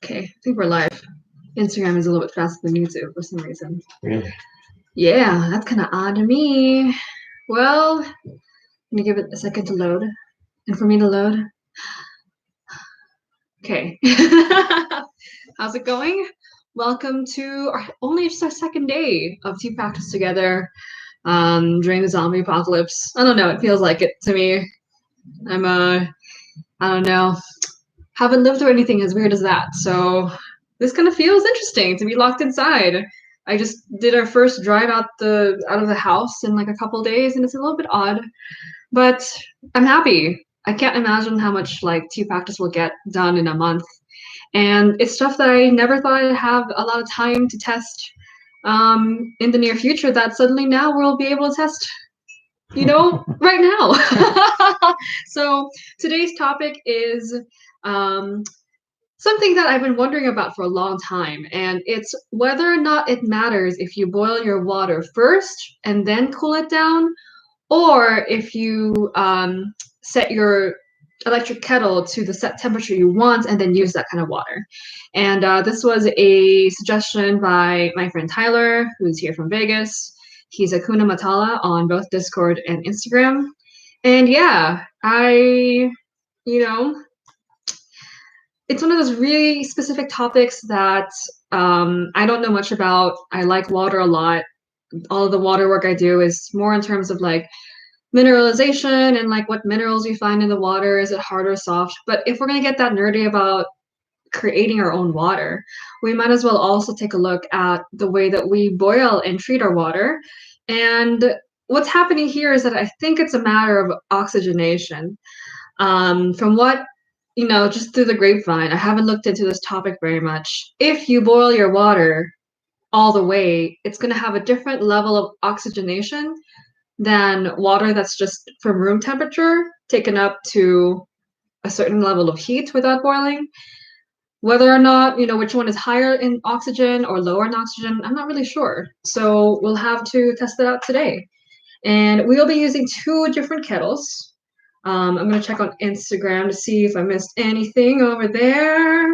Okay, I think we're live. Instagram is a little bit faster than YouTube for some reason. Really? Yeah, that's kind of odd to me. Well, let me give it a second to load. And for me to load. Okay. How's it going? Welcome to only just our second day of Team Practice together during the zombie apocalypse. I don't know, it feels like it to me. I don't know, haven't lived through anything as weird as that, so this kind of feels interesting to be locked inside. I just did our first drive out of the house in like a couple days, and it's a little bit odd, but I'm happy. I can't imagine how much like tea practice will get done in a month, and it's stuff that I never thought I'd have a lot of time to test in the near future. That suddenly now we'll be able to test, right now. So today's topic is something that I've been wondering about for a long time, and it's whether or not it matters if you boil your water first and then cool it down, or if you set your electric kettle to the set temperature you want and then use that kind of water. And this was a suggestion by my friend Tyler, who's here from Vegas. He's Hakuna Matala on both Discord and Instagram. And yeah, it's one of those really specific topics that I don't know much about. I like water a lot. All of the water work I do is more in terms of like mineralization and like what minerals you find in the water. Is it hard or soft? But if we're going to get that nerdy about creating our own water, we might as well also take a look at the way that we boil and treat our water. And what's happening here is that I think it's a matter of oxygenation. From what just through the grapevine, I haven't looked into this topic very much. If you boil your water all the way, it's going to have a different level of oxygenation than water that's just from room temperature taken up to a certain level of heat without boiling. Whether or not, which one is higher in oxygen or lower in oxygen, I'm not really sure. So we'll have to test it out today. And we'll be using two different kettles. I'm going to check on Instagram to see if I missed anything over there.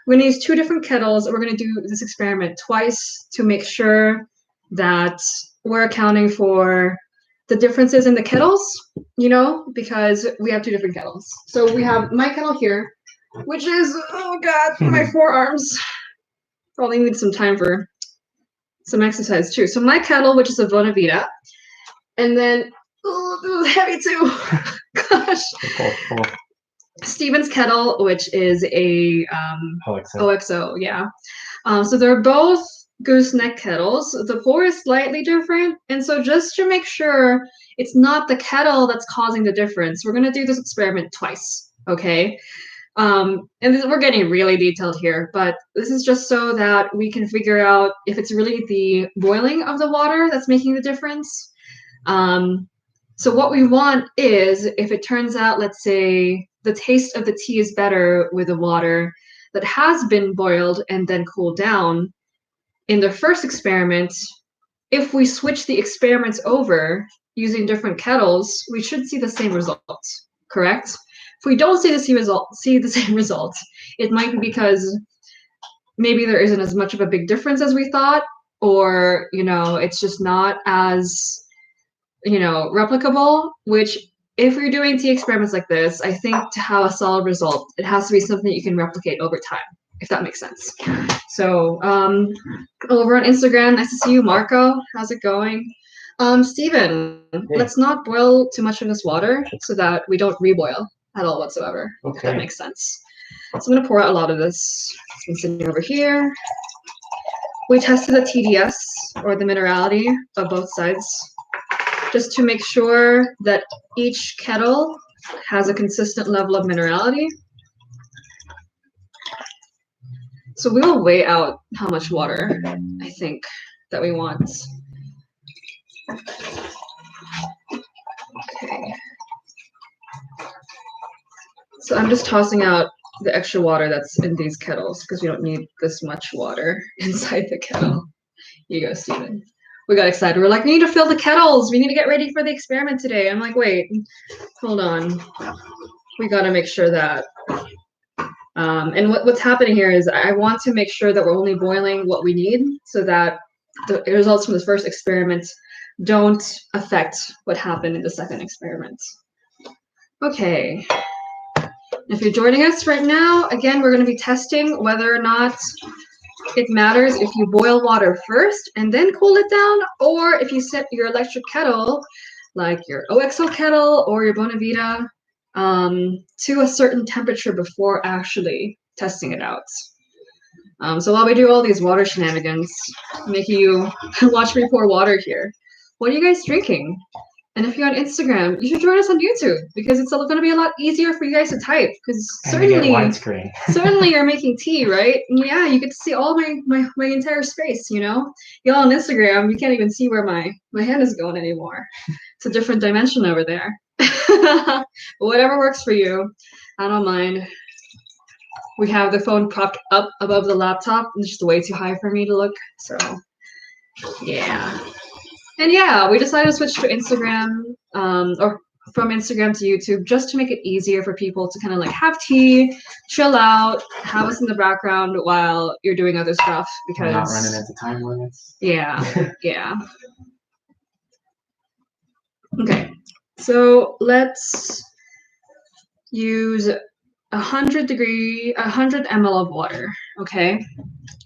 We're going to use two different kettles. We're going to do this experiment twice to make sure that we're accounting for the differences in the kettles, because we have two different kettles. So we have my kettle here, which is, oh God, my forearms. Probably need some time for some exercise too. So my kettle, which is a Bonavita, and then this is heavy too. Gosh. Steven's kettle, which is a OXO, yeah. So they're both gooseneck kettles. The pour is slightly different, and so just to make sure it's not the kettle that's causing the difference, we're gonna do this experiment twice, okay? We're getting really detailed here, but this is just so that we can figure out if it's really the boiling of the water that's making the difference. So what we want is, if it turns out, let's say, the taste of the tea is better with the water that has been boiled and then cooled down, in the first experiment, if we switch the experiments over using different kettles, we should see the same results, correct? If we don't see the same result, it might be because maybe there isn't as much of a big difference as we thought, or it's just not as replicable, which if you're doing tea experiments like this, I think to have a solid result, it has to be something you can replicate over time, if that makes sense. So over on Instagram, nice to see you, Marco. How's it going? Steven, let's not boil too much of this water so that we don't reboil at all whatsoever, if that makes sense. So I'm going to pour out a lot of this. It's been sitting over here. We tested the TDS, or the minerality, of both sides, just to make sure that each kettle has a consistent level of minerality. So we will weigh out how much water I think that we want. Okay. So I'm just tossing out the extra water that's in these kettles because we don't need this much water inside the kettle. Here you go, Steven. We got excited. We're like, we need to fill the kettles. We need to get ready for the experiment today. I'm like, wait, hold on. We got to make sure that And what's happening here is I want to make sure that we're only boiling what we need so that the results from the first experiment don't affect what happened in the second experiment. Okay. If you're joining us right now, again, we're going to be testing whether or not it matters if you boil water first and then cool it down, or if you set your electric kettle, like your OXO kettle or your Bonavita, to a certain temperature before actually testing it out. So while we do all these water shenanigans, making you watch me pour water here, what are you guys drinking? And if you're on Instagram, you should join us on YouTube because it's going to be a lot easier for you guys to type. Because certainly you're making tea, right? And yeah, you get to see all my entire space. You know, y'all on Instagram, you can't even see where my hand is going anymore. It's a different dimension over there. But whatever works for you, I don't mind. We have the phone propped up above the laptop. It's just way too high for me to look. So yeah. And yeah, we decided to switch to Instagram, or from Instagram to YouTube, just to make it easier for people to kind of like have tea, chill out, have us in the background while you're doing other stuff. Because we're not running into time limits. Yeah, yeah. Okay, so let's use 100 ml of water. Okay,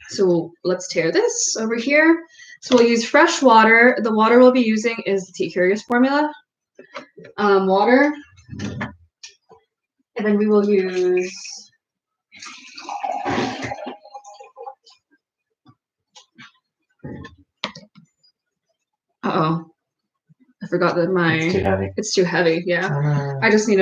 so let's tear this over here. So we'll use fresh water. The water we'll be using is the Tea Curious formula water. And then we will use uh-oh. I forgot that it's too heavy. Yeah. I just need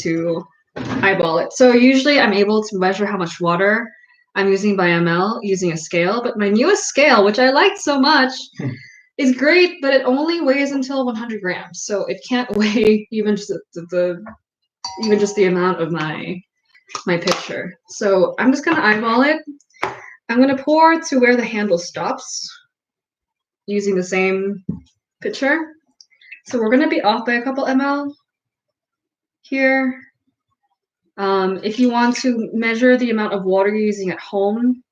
to eyeball it. So usually I'm able to measure how much water I'm using by ml using a scale, but my newest scale, which I liked so much, is great, but it only weighs until 100 grams. So it can't weigh even just the amount of my picture. So I'm just gonna eyeball it. I'm gonna pour to where the handle stops using the same pitcher. So we're gonna be off by a couple ml here. If you want to measure the amount of water you're using at home,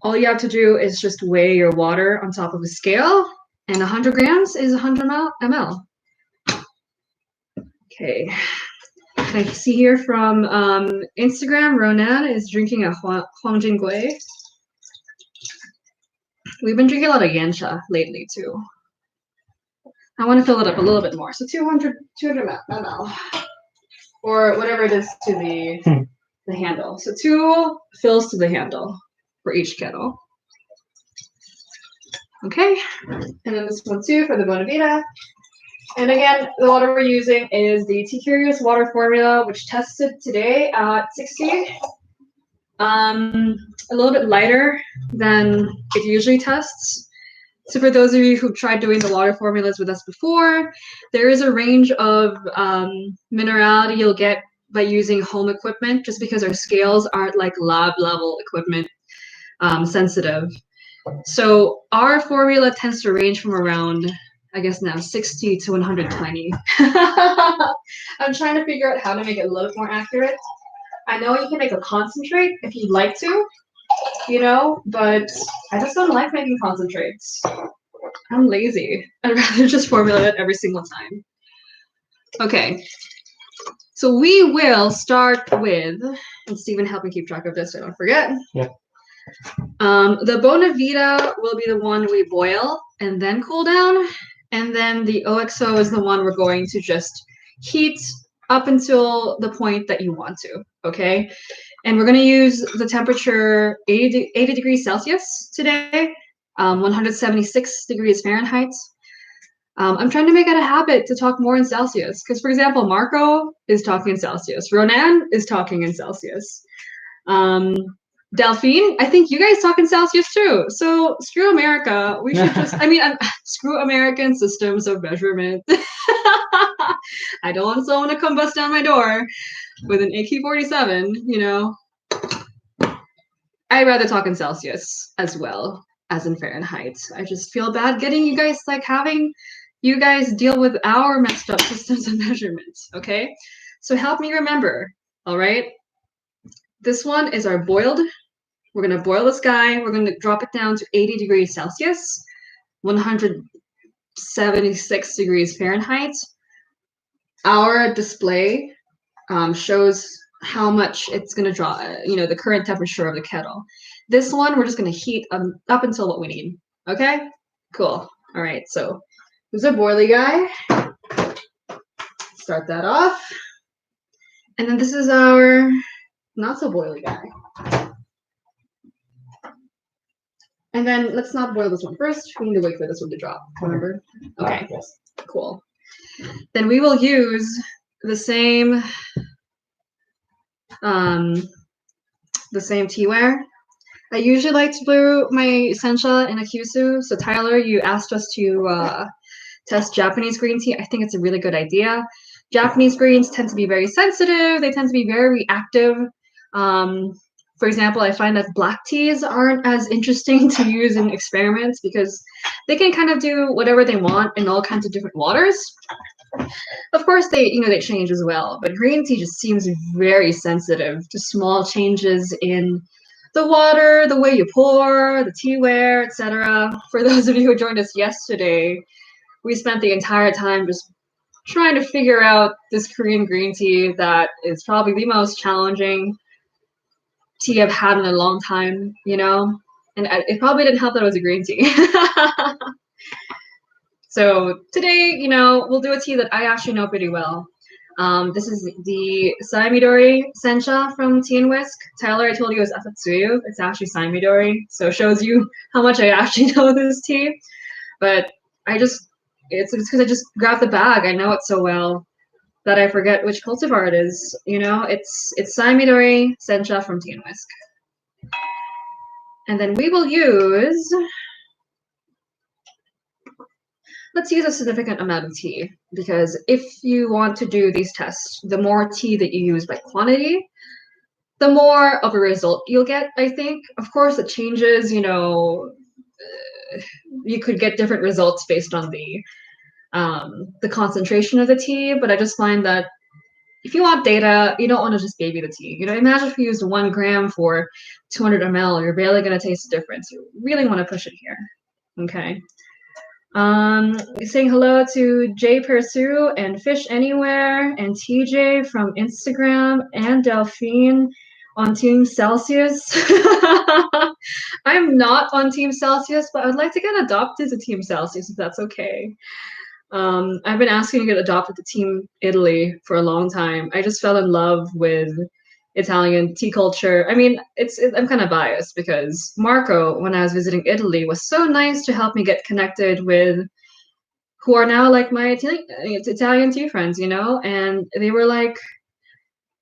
all you have to do is just weigh your water on top of a scale, and 100 grams is 100 ml. Okay. I see here from Instagram, Ronan is drinking a Huangjin Gui. We've been drinking a lot of Yancha lately too. I want to fill it up a little bit more. So 200 ml. Or whatever it is to the handle. So 2 fills to the handle for each kettle. Okay. And then this one too for the Bonavita. And again, the water we're using is the Tea Curious water formula, which tested today at 60. A little bit lighter than it usually tests. So for those of you who've tried doing the water formulas with us before, there is a range of minerality you'll get by using home equipment, just because our scales aren't like lab level equipment sensitive. So our formula tends to range from around, I guess now, 60 to 120. I'm trying to figure out how to make it a little more accurate. I know you can make a concentrate if you'd like to, you know, but I just don't like making concentrates. I'm lazy. I'd rather just formulate it every single time. Okay. So we will start with, and Stephen, help me keep track of this so I don't forget. Yep. The Bonavita will be the one we boil and then cool down. And then the OXO is the one we're going to just heat up until the point that you want to, okay? And we're going to use the temperature 80 degrees Celsius today, 176 degrees Fahrenheit. I'm trying to make it a habit to talk more in Celsius because, for example, Marco is talking in Celsius. Ronan is talking in Celsius. Delphine, I think you guys talk in Celsius too. So screw America. We should just, screw American systems of measurement. I don't want someone to come bust down my door with an AK-47, you know. I'd rather talk in Celsius as well as in Fahrenheit. I just feel bad getting you guys like having, you guys deal with our messed up systems of measurements, okay? So help me remember, all right? This one is our boiled. We're gonna boil this guy. We're gonna drop it down to 80 degrees Celsius, 176 degrees Fahrenheit. Our display shows how much it's gonna draw, the current temperature of the kettle. This one, we're just gonna heat up until what we need, okay? Cool, all right, so there's our boilie guy. Start that off. And then this is our not so boilie guy. And then let's not boil this one first. We need to wait for this one to drop, remember? Okay, Yes. cool. Then we will use the same teaware. I usually like to brew my sencha in a kyusu. So Tyler, you asked us to test Japanese green tea. I think it's a really good idea. Japanese greens tend to be very sensitive. They tend to be very reactive. For example, I find that black teas aren't as interesting to use in experiments because they can kind of do whatever they want in all kinds of different waters. Of course, they change as well, but green tea just seems very sensitive to small changes in the water, the way you pour, the teaware, etc. For those of you who joined us yesterday, we spent the entire time just trying to figure out this Korean green tea that is probably the most challenging tea I've had in a long time, and it probably didn't help that it was a green tea. So today, we'll do a tea that I actually know pretty well. This is the Saimidori Sencha from Tea and Whisk. Tyler, I told you it was Asatsuyu. It's actually Saimidori, so it shows you how much I actually know this tea. But it's because I just grabbed the bag. I know it so well that I forget which cultivar it is. It's Saimidori Sencha from Tea and Whisk. And then we will use, let's use a significant amount of tea, because if you want to do these tests, the more tea that you use by quantity, the more of a result you'll get, I think. Of course, it changes, you could get different results based on the concentration of the tea, but I just find that if you want data, you don't want to just baby the tea. Imagine if you used 1 gram for 200 ml, you're barely going to taste the difference. You really want to push it here, okay? Saying hello to Jay Pursue and Fish Anywhere and TJ from Instagram and Delphine on Team Celsius. I'm not on Team Celsius, but I would like to get adopted to Team Celsius if that's okay. I've been asking to get adopted to Team Italy for a long time. I just fell in love with Italian tea culture. I mean, I'm kind of biased because Marco, when I was visiting Italy, was so nice to help me get connected with who are now like my Italian tea friends, and they were like,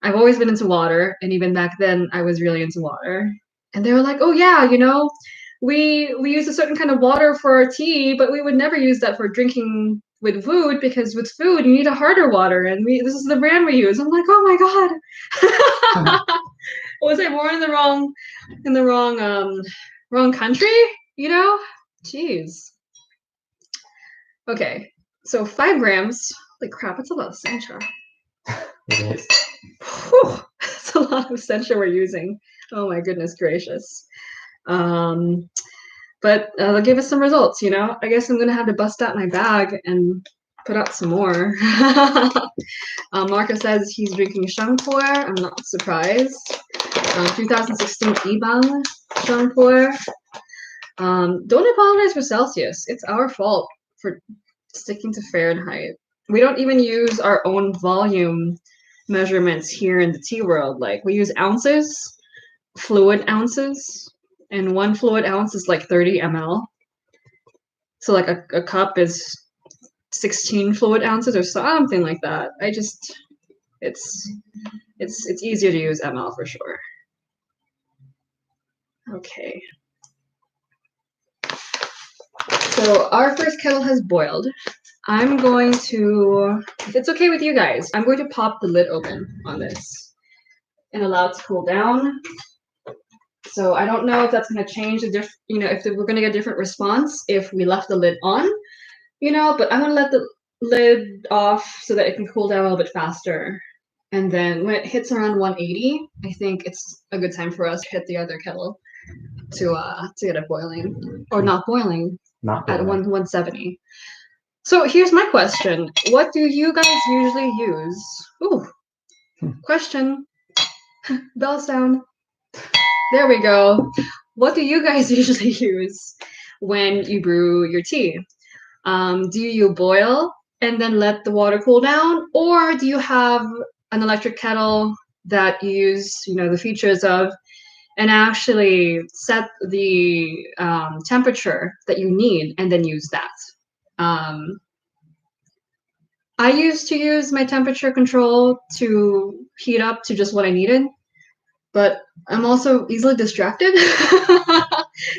I've always been into water, and even back then I was really into water. And they were like, oh yeah, we use a certain kind of water for our tea, but we would never use that for drinking with food, because with food you need a harder water, and this is the brand we use. I'm like, oh my god. Was I born in the wrong country? Jeez. Okay, so 5 grams. Holy crap, it's a lot of sencha. It is. Whew, that's a lot of sencha we're using. Oh my goodness gracious. But they'll give us some results, I guess I'm gonna have to bust out my bag and put out some more. Marco says he's drinking Shangpur. I'm not surprised. 2016 Ibang Shangpur. Don't apologize for Celsius. It's our fault for sticking to Fahrenheit. We don't even use our own volume measurements here in the tea world. Like, we use ounces, fluid ounces, and 1 fluid ounce is like 30 ml. So like a cup is 16 fluid ounces or something like that. It's easier to use ml for sure. Okay. So our first kettle has boiled. I'm going to, if it's okay with you guys, I'm going to pop the lid open on this and allow it to cool down. So I don't know if that's going to change if we're going to get a different response if we left the lid on. but I'm gonna let the lid off so that it can cool down a little bit faster. And then when it hits around 180, I think it's a good time for us to hit the other kettle to get it boiling. Or not boiling Not at boiling. 170. So here's my question. What do you guys usually use? Ooh, question. Bell sound. There we go. What do you guys usually use when you brew your tea? Do you boil and then let the water cool down, or do you have an electric kettle that you use, the features of, and actually set the temperature that you need and then use that? Um, I used to use my temperature control to heat up to just what I needed, but I'm also easily distracted.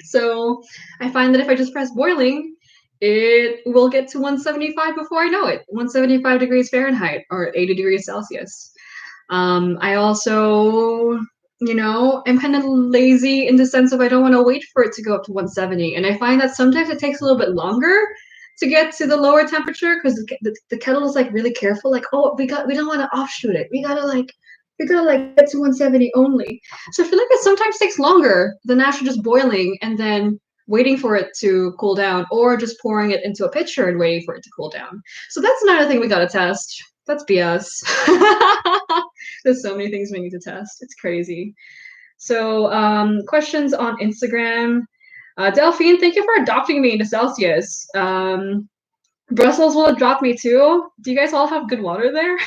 So I find that if I just press boiling, it will get to 175 before I know it. 175 degrees Fahrenheit or 80 degrees Celsius. I also, I'm kind of lazy in the sense of I don't want to wait for it to go up to 170. And I find that sometimes it takes a little bit longer to get to the lower temperature because the kettle is like really careful. Like, oh, we don't want to offshoot it. We gotta get to 170 only. So I feel like it sometimes takes longer than actually just boiling and then waiting for it to cool down, or just pouring it into a pitcher and waiting for it to cool down. So that's another thing we gotta test. That's BS. There's so many things we need to test. It's crazy. So questions on Instagram. Delphine, thank you for adopting me into Celsius. Brussels will adopt me too. Do you guys all have good water there?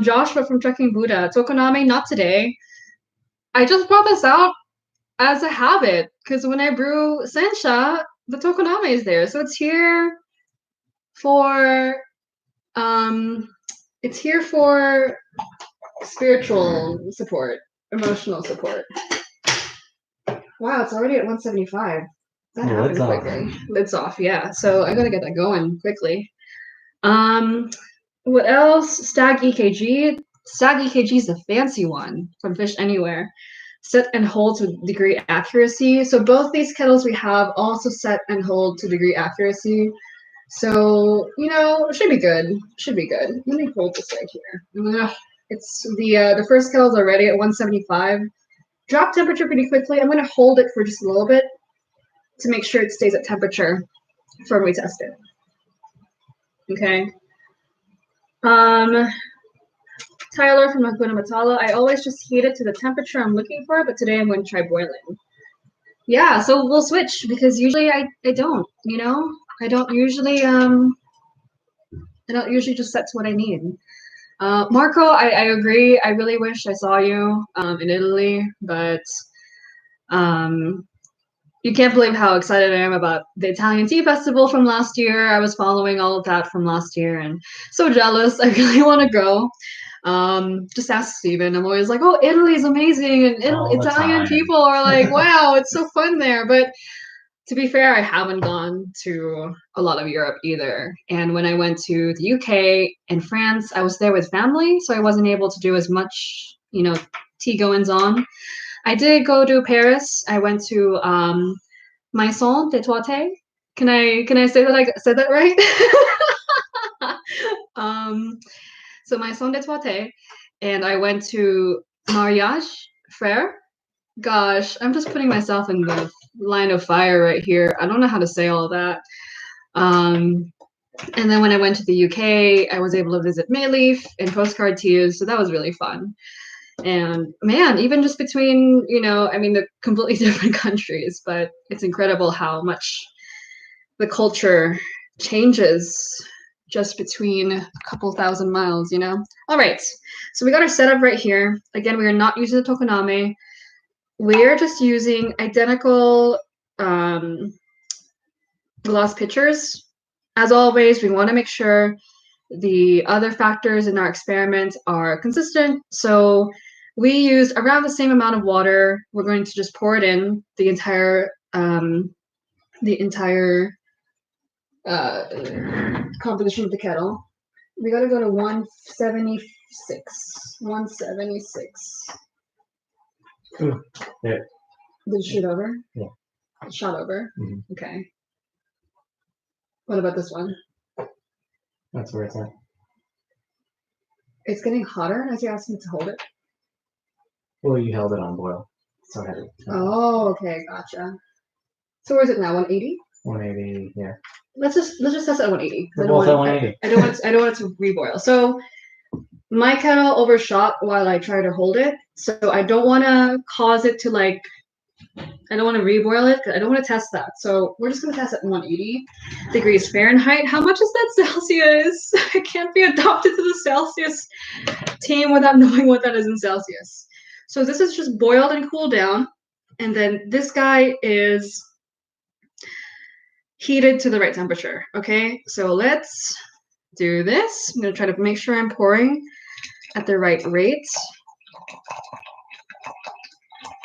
Joshua from Trekking Buddha. Tokoname, not today. I just brought this out as a habit because when I brew sencha, the tokoname is there. So for um it's here for spiritual support, emotional support. Wow, it's already at 175. That happened quickly. Lids off, yeah. So I gotta get that going quickly. What else? Stag EKG. Stag EKG is the fancy one from Fish Anywhere. Set and hold to degree accuracy. So both these kettles we have also set and hold to degree accuracy. So, it should be good. Should be good. Let me hold this right here. It's the first kettle's already at 175. Drop temperature pretty quickly. I'm gonna hold it for just a little bit to make sure it stays at temperature before we test it. Okay. Tyler from Hakuna Matala. I always just heat it to the temperature I'm looking for, but today I'm going to try boiling. Yeah, so we'll switch because usually I don't, I don't usually just set to what I need. Marco, I agree. I really wish I saw you in Italy, but you can't believe how excited I am about the Italian Tea Festival from last year. I was following all of that from last year and so jealous. I really want to go. Just ask Steven. I'm always like, oh, Italy is amazing, and Italian people are like, wow, it's so fun there. But to be fair, I haven't gone to a lot of Europe either. And when I went to the UK and France, I was there with family, so I wasn't able to do as much, tea goings on. I did go to Paris. I went to Maison des Toites. Can I say that I said that right? So Maison des Toites, and I went to Mariage Frère. Gosh, I'm just putting myself in the line of fire right here. I don't know how to say all that. And then when I went to the UK, I was able to visit Mayleaf and Postcard Tears, so that was really fun. And man, even just between, they're completely different countries, but it's incredible how much the culture changes just between a couple thousand miles, All right, so we got our setup right here. Again, we are not using the tokoname. We're just using identical glass pitchers. As always, we want to make sure the other factors in our experiment are consistent. So we use around the same amount of water. We're going to just pour it in the entire composition of the kettle. We gotta go to 176. 176. There. Did it shoot over? Yeah. It shot over? Mm-hmm. Okay. What about this one? That's where it's at. It's getting hotter as you asked me to hold it. Well, you held it on boil, so I had it. Oh, okay, gotcha. So where is it now? 180? 180, yeah. Let's just test it at 180. We're both at 180. I don't want it to reboil. So my kettle overshot while I try to hold it. So I don't want to cause it to like, I don't want to reboil it. I don't want to test that. So we're just going to test at 180 degrees Fahrenheit. How much is that Celsius? I can't be adopted to the Celsius team without knowing what that is in Celsius. So this is just boiled and cooled down. And then this guy is heated to the right temperature. Okay, so let's do this. I'm going to try to make sure I'm pouring at the right rate.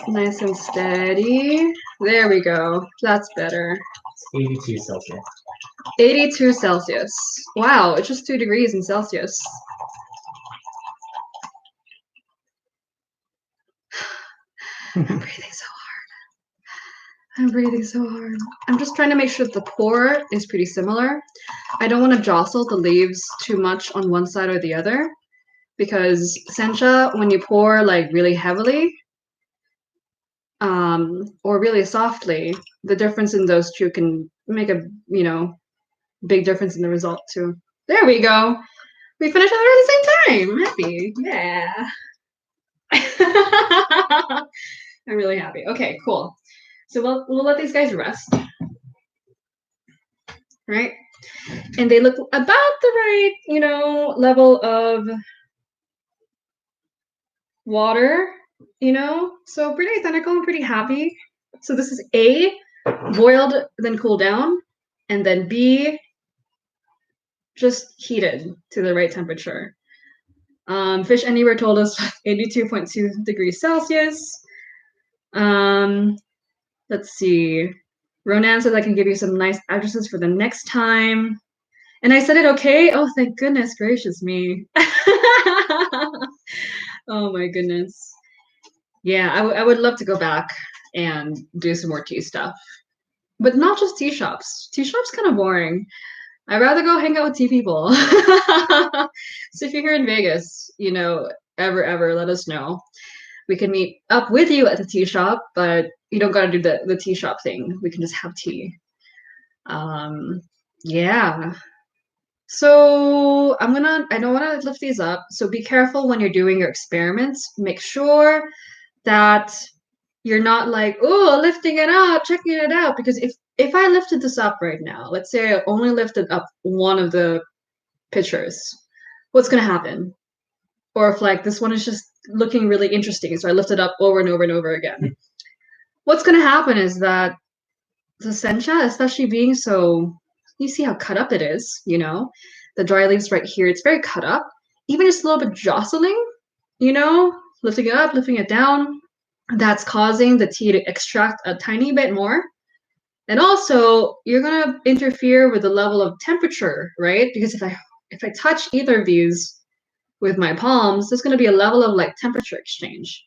Nice and steady. There we go. That's better. It's 82 Celsius. 82 Celsius. Wow, it's just 2 degrees in Celsius. I'm breathing so hard. I'm breathing so hard. I'm just trying to make sure that the pour is pretty similar. I don't want to jostle the leaves too much on one side or the other, because sencha, when you pour like really heavily, or really softly, the difference in those two can make a, you know, big difference in the result too. There we go. We finished at the same time. I'm happy. Yeah. I'm really happy. Okay, cool. So we'll let these guys rest. Right? And they look about the right, you know, level of water, you know? So pretty identical. I'm pretty happy. So this is A, boiled, then cooled down, and then B, just heated to the right temperature. Fish Anywhere told us 82.2 degrees Celsius. Let's see. Ronan says I can give you some nice addresses for the next time. And I said it okay? Oh, thank goodness gracious me. Oh my goodness. Yeah, I would love to go back and do some more tea stuff. But not just tea shops. Tea shops kind of boring. I'd rather go hang out with tea people. So if you're here in Vegas, you know, ever, let us know. We can meet up with you at the tea shop, but you don't gotta do the tea shop thing. We can just have tea. Yeah. So I don't want to lift these up. So be careful when you're doing your experiments. Make sure that you're not like, oh, lifting it up, checking it out. Because if I lifted this up right now, let's say I only lifted up one of the pictures, what's gonna happen? Or if like this one is just looking really interesting, so I lift it up over and over and over again. What's gonna happen is that the sencha, especially being so, you see how cut up it is, you know? The dry leaves right here, it's very cut up. Even just a little bit jostling, you know, lifting it up, lifting it down, that's causing the tea to extract a tiny bit more. And also, you're gonna interfere with the level of temperature, right? Because if I touch either of these with my palms, there's gonna be a level of like temperature exchange.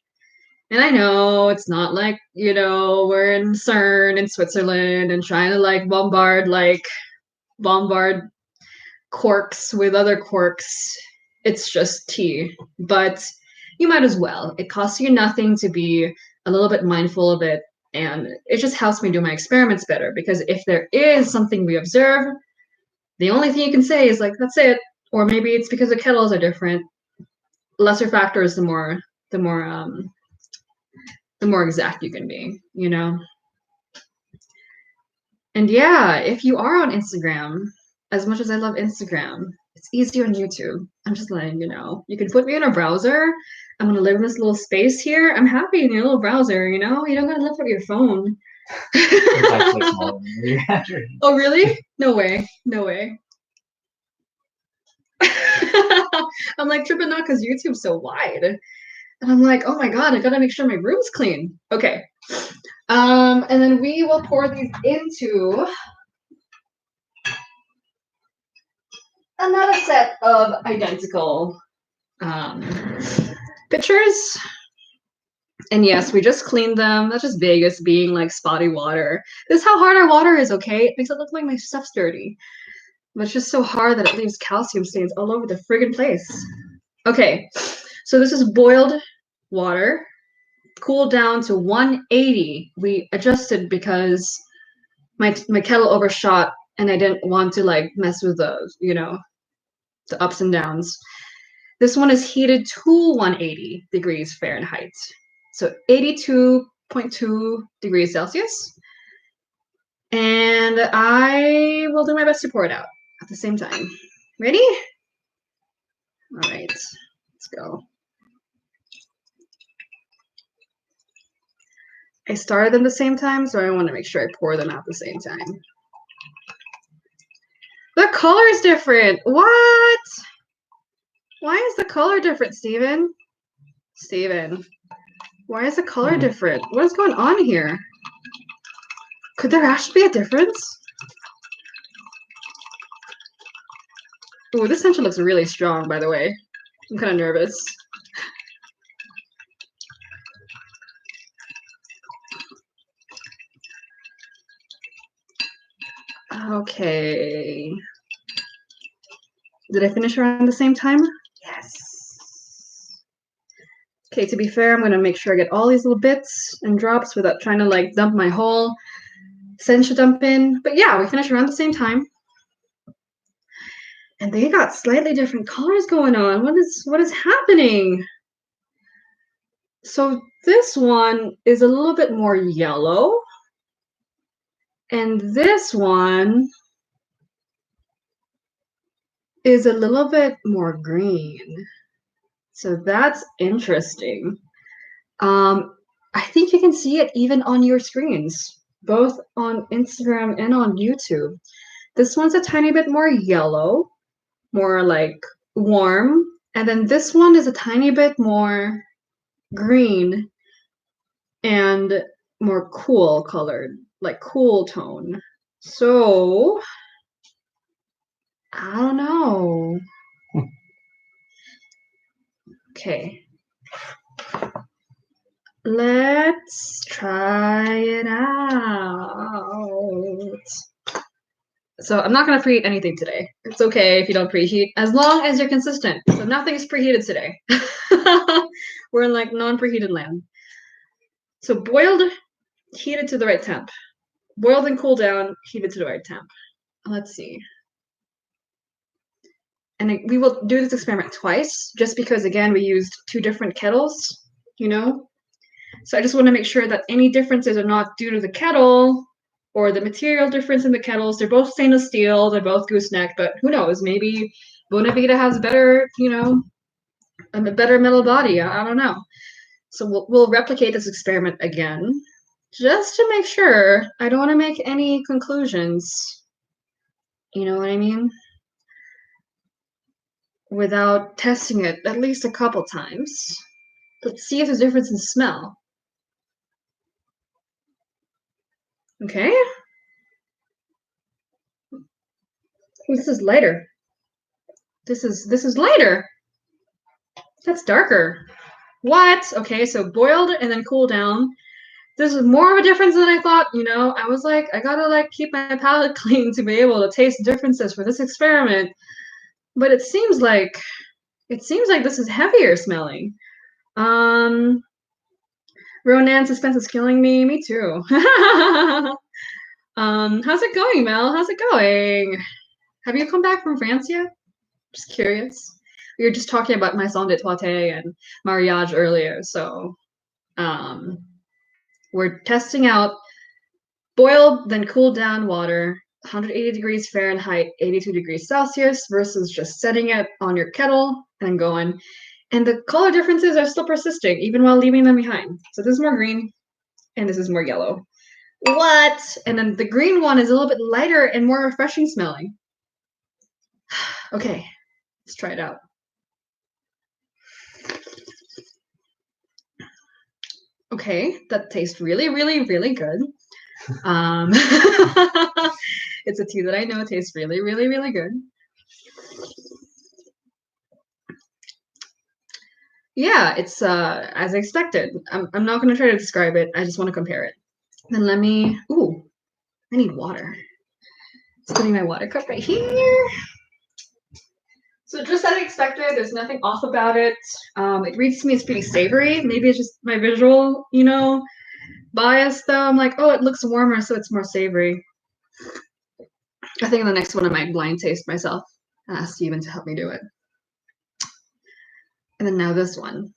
And I know it's not like, you know, we're in CERN in Switzerland and trying to like bombard quarks with other quarks. It's just tea. But you might as well. It costs you nothing to be a little bit mindful of it. And it just helps me do my experiments better, because if there is something we observe, the only thing you can say is like, that's it. Or maybe it's because the kettles are different. Lesser factors, the more exact you can be, you know? And yeah, if you are on Instagram, as much as I love Instagram, it's easier on YouTube. I'm just letting you know. You can put me in a browser. I'm gonna live in this little space here. I'm happy in your little browser, you know? You don't gotta lift up your phone. It's actually smaller than your address. Oh, really? No way. No way. I'm like tripping out because YouTube's so wide. And I'm like, oh my God, I gotta make sure my room's clean. Okay. And then we will pour these into another set of identical pitchers. And yes, we just cleaned them. That's just Vegas being like spotty water. This is how hard our water is, okay? It makes it look like my stuff's dirty. But it's just so hard that it leaves calcium stains all over the friggin' place. Okay, so this is boiled water, cooled down to 180. We adjusted because my kettle overshot and I didn't want to like mess with the, the ups and downs. This one is heated to 180 degrees Fahrenheit. So 82.2 degrees Celsius. And I will do my best to pour it out at the same time. Ready? All right, let's go. I started them the same time, so I want to make sure I pour them out the same time. The color is different. What? Why is the color different, Steven? Steven, why is the color different? What is going on here? Could there actually be a difference? Ooh, this tension looks really strong, by the way. I'm kind of nervous. Okay. Did I finish around the same time? Yes. Okay, to be fair, I'm going to make sure I get all these little bits and drops without trying to like dump my whole Sencha dump in. But yeah, we finished around the same time. And they got slightly different colors going on. What is happening? So this one is a little bit more yellow. And this one is a little bit more green. So that's interesting. I think you can see it even on your screens, both on Instagram and on YouTube. This one's a tiny bit more yellow, more like warm. And then this one is a tiny bit more green and more cool colored, like cool tone. So, I don't know. Okay. Let's try it out. So I'm not going to preheat anything today. It's okay if you don't preheat, as long as you're consistent. So nothing is preheated today. We're in like non-preheated land. So boiled, heated to the right temp. Boiled and cooled down, heated to the right temp. Let's see. And we will do this experiment twice, just because, again, we used 2 different kettles, So I just want to make sure that any differences are not due to the kettle or the material difference in the kettles. They're both stainless steel, they're both gooseneck, but who knows? Maybe Bonavita has better, a better metal body. I don't know. So we'll replicate this experiment again, just to make sure. I don't want to make any conclusions. You know what I mean? Without testing it at least a couple times. Let's see if there's a difference in smell. Okay. Ooh, this is lighter. This is lighter. That's darker. What? Okay, so boiled and then cooled down. This is more of a difference than I thought, I was like, I gotta like keep my palate clean to be able to taste differences for this experiment. But it seems like this is heavier smelling. Ronan, suspense is killing me. Me too. How's it going, Mel? How's it going? Have you come back from France yet? Just curious. We were just talking about Maison de Toité and Mariage earlier, so we're testing out boiled then cooled down water, 180 degrees Fahrenheit, 82 degrees Celsius, versus just setting it on your kettle and going. And the color differences are still persisting, even while leaving them behind. So this is more green, and this is more yellow. What? And then the green one is a little bit lighter and more refreshing smelling. Okay, let's try it out. Okay, that tastes really, really, really good. It's a tea that I know tastes really, really, really good. Yeah, it's as expected. I'm not gonna try to describe it. I just want to compare it. Then let me. Ooh, I need water. Just putting my water cup right here. So just as expected, there's nothing off about it. It reads to me as pretty savory. Maybe it's just my visual, bias though. I'm like, oh, it looks warmer, so it's more savory. I think the next one I might blind taste myself and ask Steven to help me do it. And then now this one.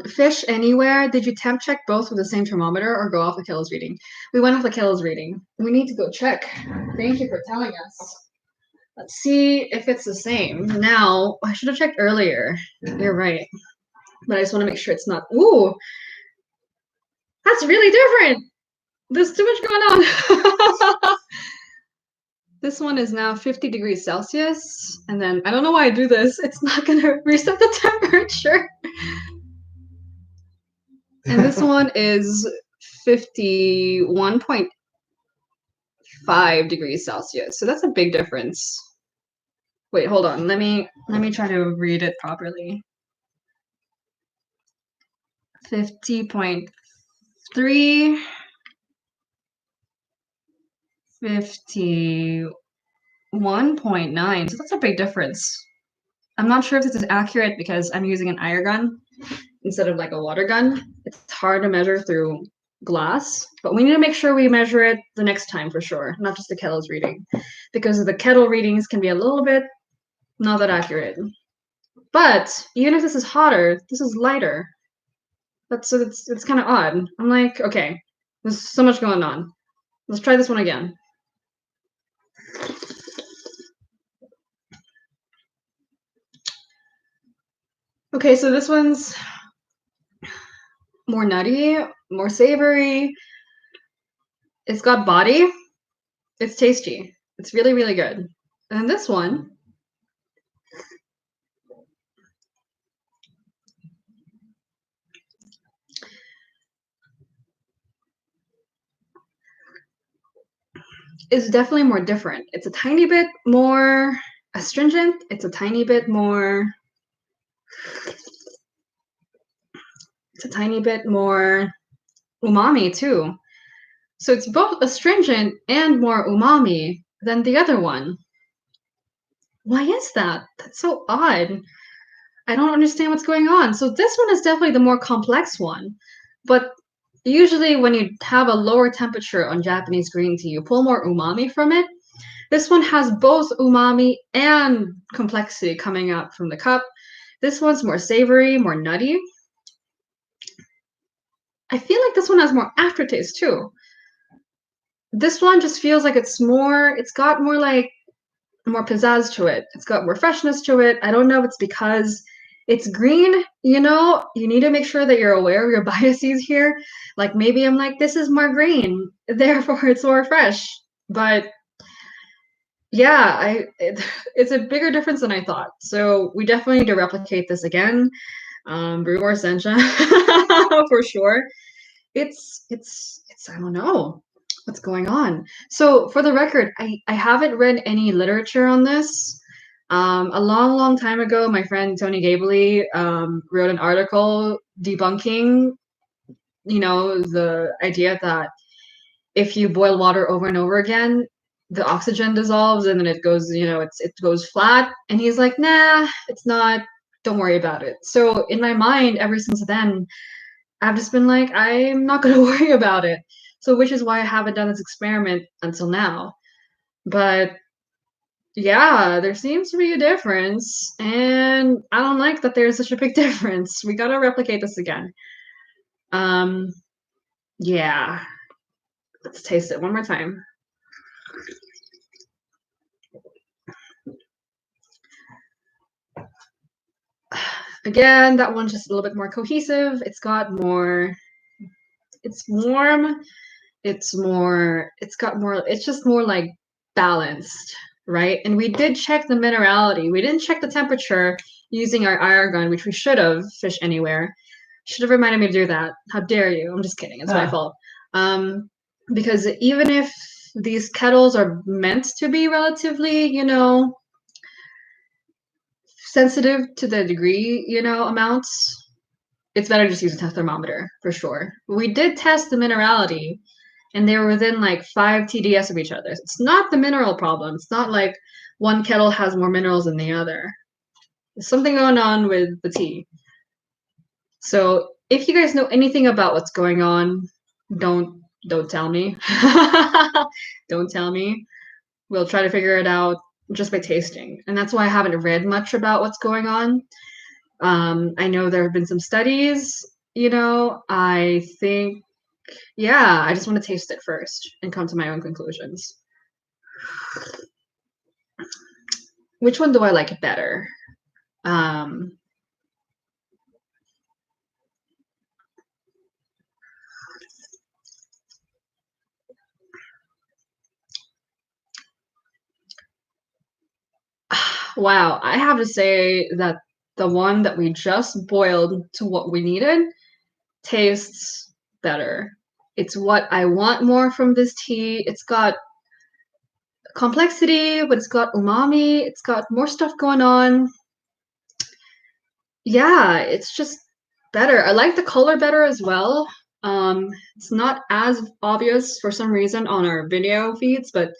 Fish Anywhere. Did you temp check both with the same thermometer or go off the Kello's reading? We went off the Kello's reading. We need to go check. Thank you for telling us. Let's see if it's the same. Now, I should have checked earlier. You're right. But I just want to make sure it's not. Ooh, that's really different. There's too much going on. This one is now 50 degrees Celsius. And then I don't know why I do this. It's not going to reset the temperature. And this one is 51.5 degrees Celsius. So that's a big difference. Wait, hold on. Let me try to read it properly. 50.3, 51.9. So that's a big difference. I'm not sure if this is accurate because I'm using an air gun instead of like a water gun. It's hard to measure through glass, but we need to make sure we measure it the next time for sure, not just the kettle's reading, because the kettle readings can be a little bit not that accurate. But even if this is hotter, this is lighter. It's kind of odd. I'm like, okay, there's so much going on. Let's try this one again. Okay, so this one's more nutty, more savory. It's got body. It's tasty. It's really, really good. And this one is definitely more different. It's a tiny bit more astringent. It's a tiny bit more. It's a tiny bit more umami too. So it's both astringent and more umami than the other one. Why is that? That's so odd. I don't understand what's going on. So this one is definitely the more complex one. But usually when you have a lower temperature on Japanese green tea, you pull more umami from it. This one has both umami and complexity coming out from the cup. This one's more savory, more nutty. I feel like this one has more aftertaste too. This one just feels like it's got more like more pizzazz to it. It's got more freshness to it. I don't know if it's because it's green, you need to make sure that you're aware of your biases here. Like maybe I'm like, this is more green, therefore it's more fresh. But yeah, it's a bigger difference than I thought. So we definitely need to replicate this again. Brew more sencha for sure. It's I don't know what's going on. So for the record, I haven't read any literature on this. A long time ago, my friend Tony Gabley wrote an article debunking, the idea that if you boil water over and over again, the oxygen dissolves and then it goes, it goes flat. And he's like, nah, it's not. Don't worry about it. So in my mind, ever since then, I've just been like, I'm not going to worry about it. So which is why I haven't done this experiment until now. But yeah, there seems to be a difference, and I don't like that there's such a big difference. We gotta replicate this again. Um, yeah. Let's taste it one more time. Again, that one's just a little bit more cohesive. It's warm. It's just more like balanced, right? And we did check the minerality. We didn't check the temperature using our IR gun, which we should have, Fish Anywhere. Should have reminded me to do that. How dare you? I'm just kidding. It's my fault. Because even if these kettles are meant to be relatively, sensitive to the degree, amounts, it's better just use a thermometer for sure. We did test the minerality, and they were within like 5 TDS of each other. It's not the mineral problem. It's not like one kettle has more minerals than the other. There's something going on with the tea. So if you guys know anything about what's going on, don't tell me. Don't tell me. We'll try to figure it out just by tasting. And that's why I haven't read much about what's going on. I know there have been some studies, I think, yeah, I just want to taste it first and come to my own conclusions. Which one do I like better? Wow, I have to say that the one that we just boiled to what we needed tastes better. It's what I want more from this tea. It's got complexity, but it's got umami. It's got more stuff going on. Yeah, it's just better. I like the color better as well. It's not as obvious for some reason on our video feeds, but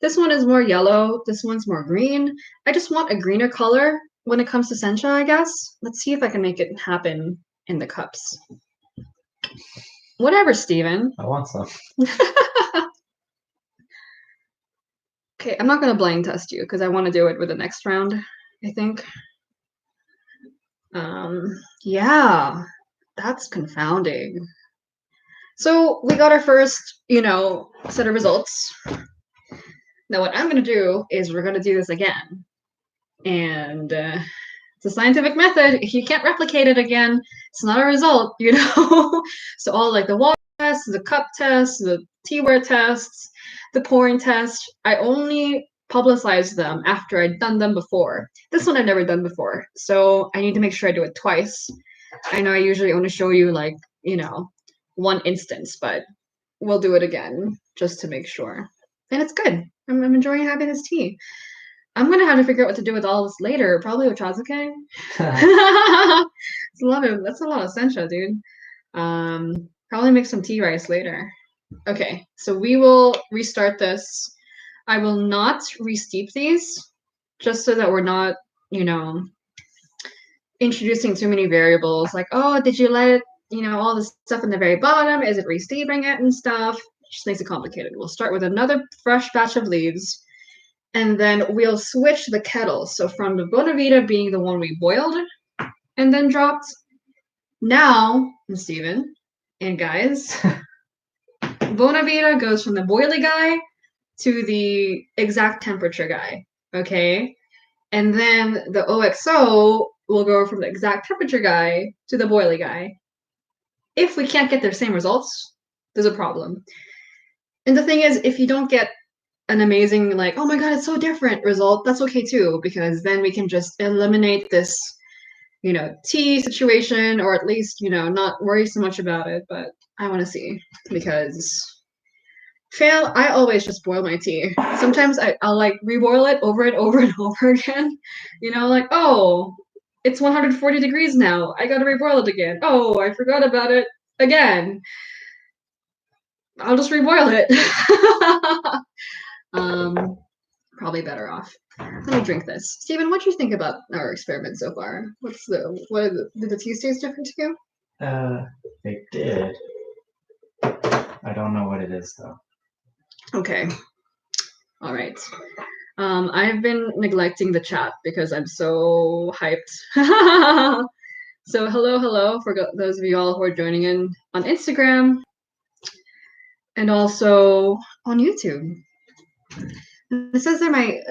this one is more yellow. This one's more green. I just want a greener color when it comes to sencha, I guess. Let's see if I can make it happen in the cups. Whatever, Steven. I want some. Okay, I'm not going to blind test you because I want to do it with the next round, I think. Yeah, that's confounding. So we got our first, set of results. Now what I'm going to do is we're going to do this again. And it's a scientific method. If you can't replicate it again, it's not a result, So all like the water tests, the cup tests, the teaware tests, the pouring test, I only publicize them after I'd done them before. This one I've never done before. So I need to make sure I do it twice. I know I usually only show you like, one instance, but we'll do it again just to make sure. And it's good. I'm enjoying having this tea. I'm gonna have to figure out what to do with all this later. Probably with Chazuke. It's a lot of that's a lot of sencha, dude. Probably make some tea rice later. Okay, so we will restart this. I will not re-steep these, just so that we're not, introducing too many variables. Like, oh, did you let it, all this stuff in the very bottom? Is it re-steeping it and stuff? Just makes it complicated. We'll start with another fresh batch of leaves. And then we'll switch the kettles. So from the Bonavita being the one we boiled and then dropped, now, Steven and guys, Bonavita goes from the boily guy to the exact temperature guy, okay? And then the OXO will go from the exact temperature guy to the boily guy. If we can't get the same results, there's a problem. And the thing is, if you don't get an amazing like, oh my god, it's so different result, that's okay too, because then we can just eliminate this tea situation, or at least not worry so much about it. But I want to see, because I always just boil my tea. Sometimes I'll like reboil it over and over and over again, like, oh, it's 140 degrees now, I gotta reboil it again. Oh, I forgot about it again. I'll just reboil it. Probably better off. Let me drink this. Steven, what do you think about our experiment so far? Did the tea taste different to you? They did. I don't know what it is though. Okay. All right. I've been neglecting the chat because I'm so hyped. So hello for those of you all who are joining in on Instagram and also on YouTube. It says that my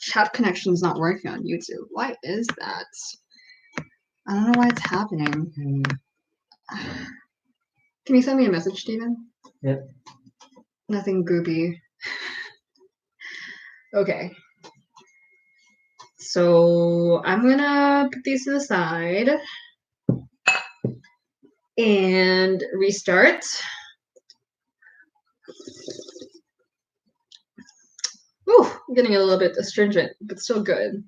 chat connection is not working on YouTube. Why is that? I don't know why it's happening. Can you send me a message, Steven? Yep. Nothing groupy. Okay. So I'm gonna put these to the side and restart. Ooh, I'm getting a little bit astringent, but still good.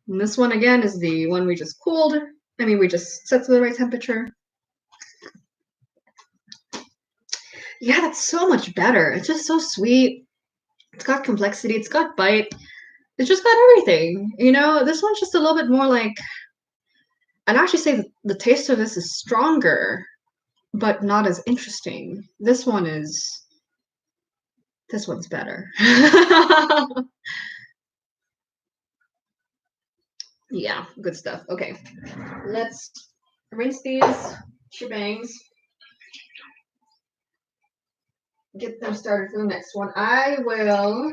And this one again is the one we just cooled. I mean, we just set to the right temperature. Yeah, that's so much better. It's just so sweet. It's got complexity. It's got bite. It's just got everything. You know, this one's just a little bit more like. I'd actually say that the taste of this is stronger, but not as interesting. This one's better. Yeah, good stuff. Okay, let's rinse these shebangs. Get them started for the next one. I will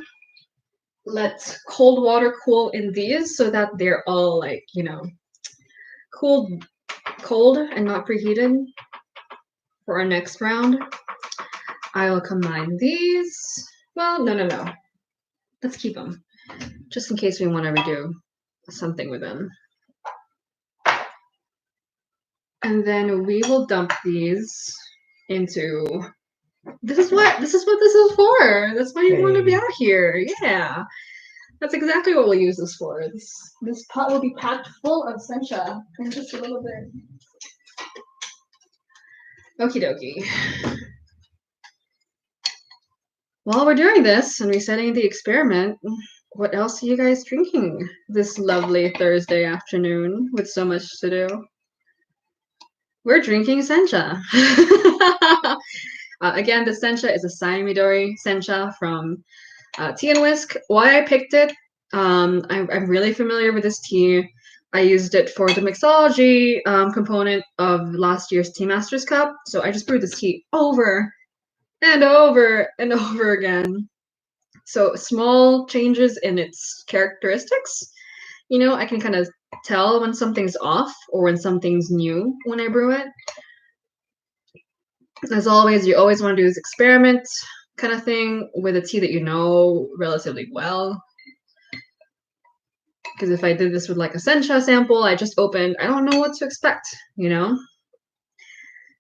let cold water cool in these so that they're all like, you know, cold and not preheated for our next round. I will combine these. Well, no. Let's keep them just in case we want to redo something with them. And then we will dump these into. This is what this is for. That's why you want to be out here. Yeah. That's exactly what we'll use this for. This pot will be packed full of sencha in just a little bit. Okie dokie. While we're doing this and resetting the experiment, what else are you guys drinking this lovely Thursday afternoon with so much to do? We're drinking sencha. Again, the sencha is a Sayamidori sencha from Tea and Whisk. Why I picked it, I'm really familiar with this tea. I used it for the mixology component of last year's Tea Masters Cup, so I just brewed this tea over and over and over again. So small changes in its characteristics, you know, I can kind of tell when something's off or when something's new when I brew it. As always, you always want to do this experiment kind of thing with a tea that you know relatively well. Because if I did this with like a sencha sample, I just opened, I don't know what to expect, you know?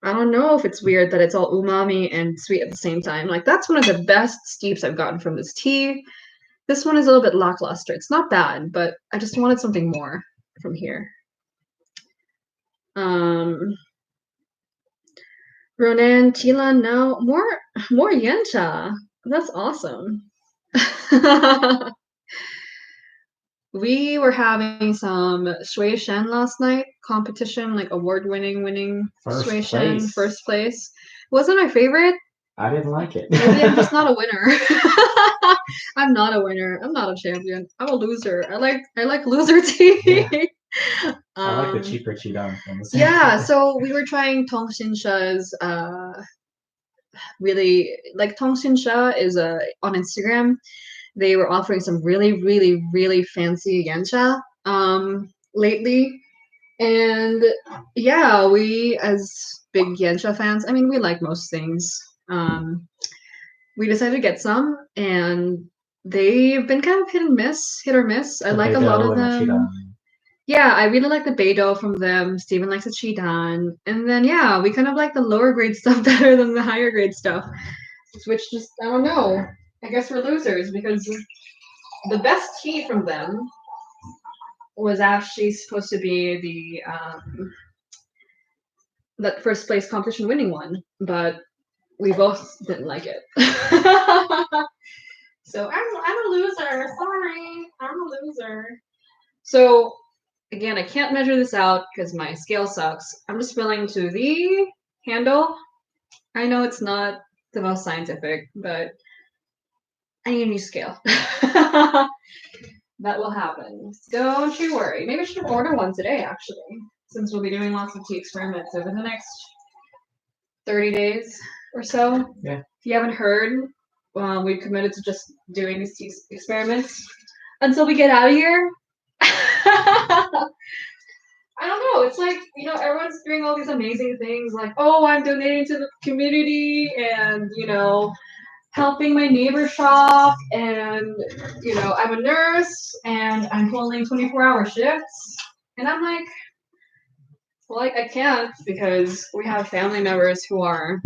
I don't know if it's weird that it's all umami and sweet at the same time. Like, that's one of the best steeps I've gotten from this tea. This one is a little bit lackluster. It's not bad, but I just wanted something more from here. Ronan, Chila, now more yancha. That's awesome. We were having some Shui Shen last night competition, like award-winning Shui Shen first place. Wasn't my favorite. I didn't like it. Maybe I'm just not a winner. I'm not a winner. I'm not a champion. I'm a loser. I like loser tea. Yeah. I like the cheaper Chidan things. Yeah, so we were trying Tong Xinsha's really like Tong Xinsha is on Instagram. They were offering some really fancy yancha lately. And yeah, we as big yancha fans, I mean, we like most things. We decided to get some, and they've been kind of hit or miss. I like a lot of them. Yeah, I really like the Beidou from them. Steven likes the Chidan. And then, yeah, we kind of like the lower grade stuff better than the higher grade stuff. Which just, I don't know. I guess we're losers because the best tea from them was actually supposed to be the that first place competition winning one, but we both didn't like it. So I'm a loser. Sorry, I'm a loser. So again, I can't measure this out because my scale sucks. I'm just filling to the handle. I know it's not the most scientific, but I need a new scale. That will happen. Don't you worry. Maybe I should order one today, actually, since we'll be doing lots of tea experiments over the next 30 days or so. Yeah. If you haven't heard, we've committed to just doing these tea experiments until we get out of here. I don't know. It's like, you know, everyone's doing all these amazing things like, oh, I'm donating to the community and, you know, helping my neighbor shop, and you know, I'm a nurse and I'm pulling 24-hour shifts, and I'm like, well, I can't because we have family members who are,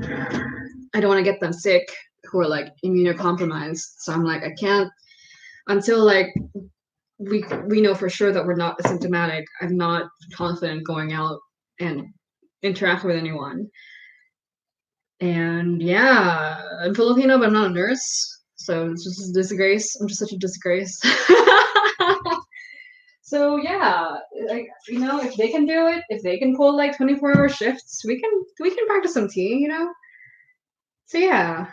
I don't want to get them sick, who are like immunocompromised. So I'm like, I can't until like we know for sure that we're not asymptomatic, I'm not confident going out and interacting with anyone. And yeah, I'm Filipino, but I'm not a nurse, so it's just a disgrace. I'm just such a disgrace. So yeah, like if they can do it, if they can pull like 24-hour shifts, we can practice some tea, So yeah,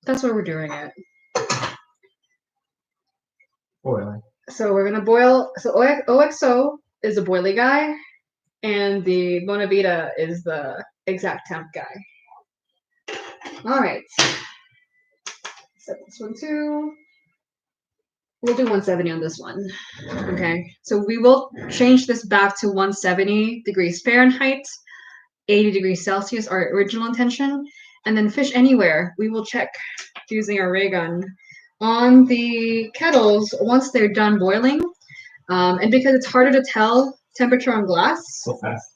that's why we're doing it. Boiling. So we're gonna boil. So OXO is a boilie guy, and the Bonavita is the exact temp guy. All right. Set this one too. We'll do 170 on this one. Okay. So we will change this back to 170 degrees Fahrenheit, 80 degrees Celsius, our original intention. And then fish anywhere, we will check using our ray gun on the kettles once they're done boiling. And because it's harder to tell temperature on glass, So fast.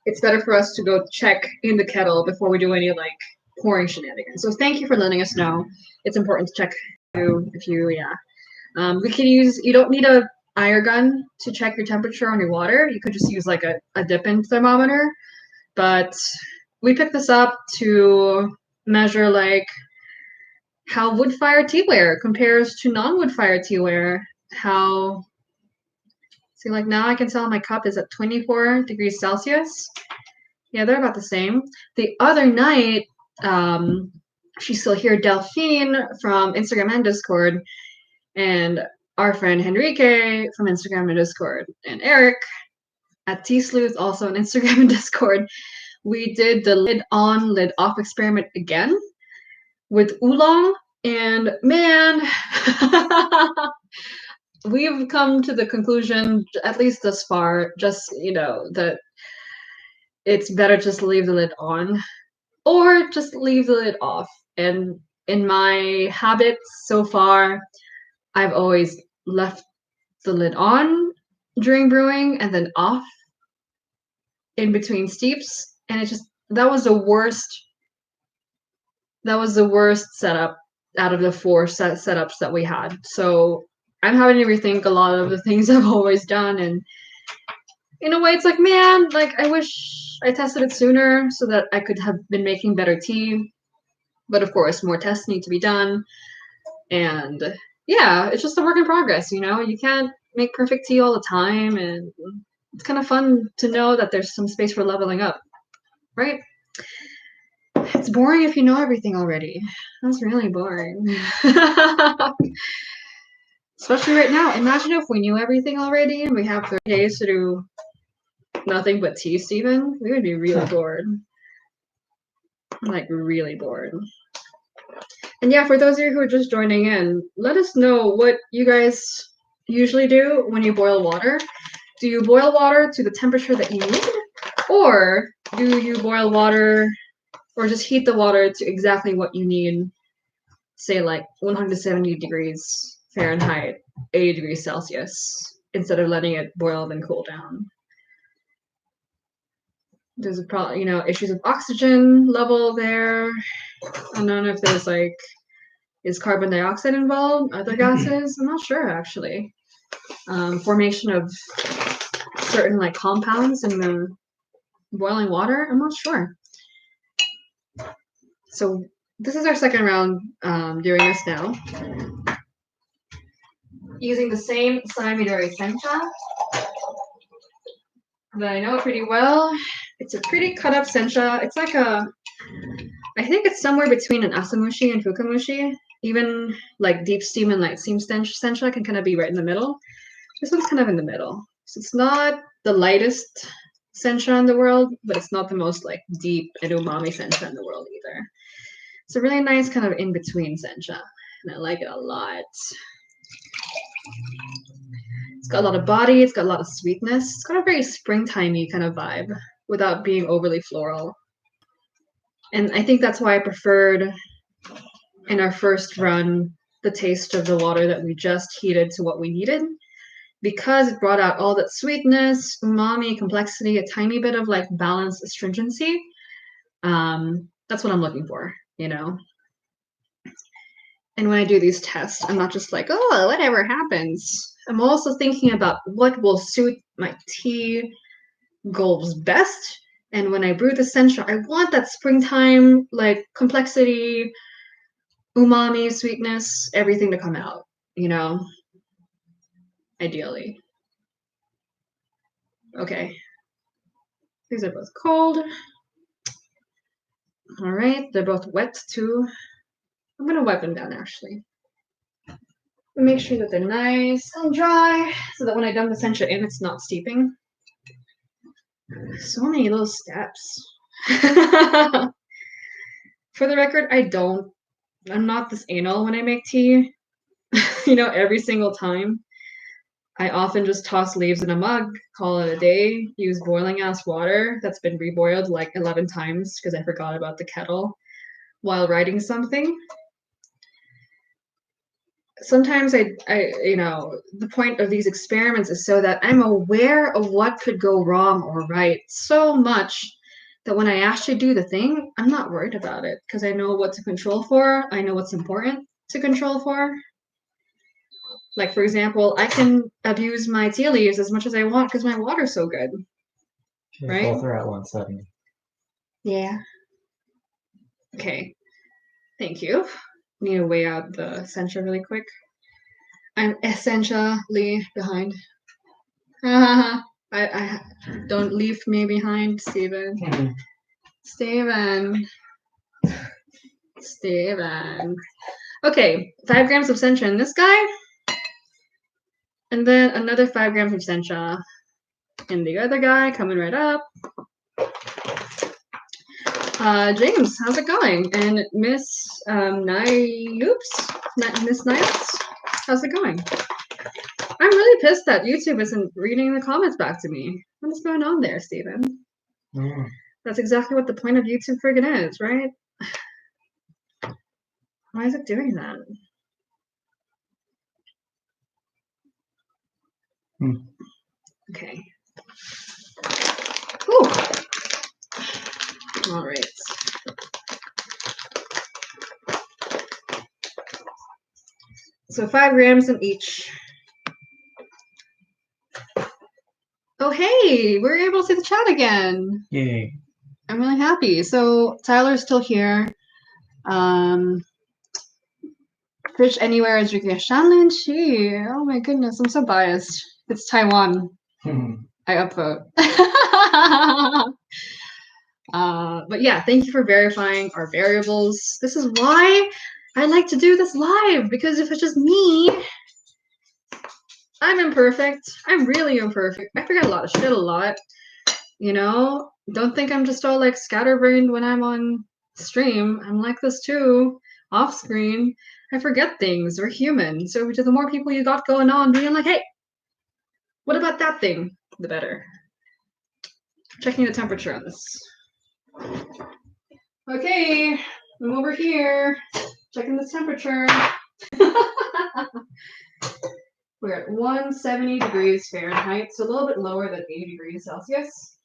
it's better for us to go check in the kettle before we do any like pouring shenanigans. So thank you for letting us know. It's important to check if you we can use, you don't need a air gun to check your temperature on your water. You could just use like a dip-in thermometer. But we picked this up to measure like how wood-fired teaware compares to non-wood-fired teaware. How, see, like now I can tell my cup is at 24 degrees Celsius. Yeah, they're about the same. The other night, she's still here, Delphine from Instagram and Discord, and our friend Henrique from Instagram and Discord, and Eric at Tea Sleuth, also on Instagram and Discord. We did the lid on, lid off experiment again with oolong, and man, we've come to the conclusion, at least thus far, just that it's better just to leave the lid on or just leave the lid off. And in my habits so far, I've always left the lid on during brewing and then off in between steeps, and that was the worst setup out of the four setups that we had. So I'm having to rethink a lot of the things I've always done, and in a way it's like, man, like I wish I tested it sooner so that I could have been making better tea. But of course, more tests need to be done. And yeah, it's just a work in progress, You can't make perfect tea all the time, and it's kind of fun to know that there's some space for leveling up, right? It's boring if you know everything already. That's really boring. Especially right now. Imagine if we knew everything already and we have 30 days to do nothing but tea, Steven. We would be really bored. Like, really bored. And yeah, for those of you who are just joining in, let us know what you guys usually do when you boil water. Do you boil water to the temperature that you need? Or do you boil water or just heat the water to exactly what you need? Say like 170 degrees Fahrenheit, 80 degrees Celsius, instead of letting it boil and cool down. There's probably, issues of oxygen level there. I don't know if there's like, is carbon dioxide involved? Other gases? I'm not sure actually. Formation of certain like compounds in the boiling water. I'm not sure. So this is our second round doing this now. Using the same Saimidori Sencha that I know pretty well. It's a pretty cut up sencha. It's like I think it's somewhere between an asamushi and fukamushi. Even like deep steam and light steam sencha can kind of be right in the middle. This one's kind of in the middle. So it's not the lightest sencha in the world, but it's not the most like deep and umami sencha in the world either. It's a really nice kind of in between sencha, and I like it a lot. It's got a lot of body, it's got a lot of sweetness. It's got a very springtimey kind of vibe without being overly floral. And I think that's why I preferred in our first run the taste of the water that we just heated to what we needed, because it brought out all that sweetness, umami, complexity, a tiny bit of like balanced astringency. That's what I'm looking for, And when I do these tests, I'm not just like, oh, whatever happens. I'm also thinking about what will suit my tea goals best. And when I brew the sencha, I want that springtime, like complexity, umami, sweetness, everything to come out, you know, ideally. Okay. These are both cold. All right, they're both wet too. I'm gonna wipe them down actually. Make sure that they're nice and dry so that when I dump the sencha in, it's not steeping. So many little steps. For the record, I'm not this anal when I make tea, you know, every single time. I often just toss leaves in a mug, call it a day, use boiling ass water that's been reboiled like 11 times because I forgot about the kettle while writing something. Sometimes you know, the point of these experiments is so that I'm aware of what could go wrong or right so much that when I actually do the thing, I'm not worried about it because I know what to control for. I know what's important to control for. Like, for example, I can abuse my tea leaves as much as I want because my water's so good. Right? Both are at 170. Yeah. Okay. Thank you. Need to weigh out the sencha really quick. I'm essentially behind. I don't leave me behind, Steven. Steven. Steven. Okay, 5 grams of sencha in this guy. And then another 5 grams of sencha in the other guy, coming right up. James, how's it going? And Miss Miss Nights, how's it going? I'm really pissed that YouTube isn't reading the comments back to me. What's going on there, Steven? That's exactly what the point of YouTube friggin' is, right? Why is it doing that? Okay. Whew. All right. So 5 grams in each. Oh, hey, we're able to see the chat again. Yay. I'm really happy. So Tyler's still here. Fish Anywhere is drinking a Shanlin Shi. Oh my goodness, I'm so biased. It's Taiwan. I upvote. But yeah, thank you for verifying our variables. This is why I like to do this live, because if it's just me, I'm imperfect. I'm really imperfect. I forget a lot of shit a lot. You know? Don't think I'm just all like scatterbrained when I'm on stream. I'm like this too, off screen. I forget things. We're human. So the more people you got going on, being like, hey, what about that thing? The better. Checking the temperature on this. Okay, I'm over here. Checking the temperature. We're at 170 degrees Fahrenheit, so a little bit lower than 80 degrees Celsius.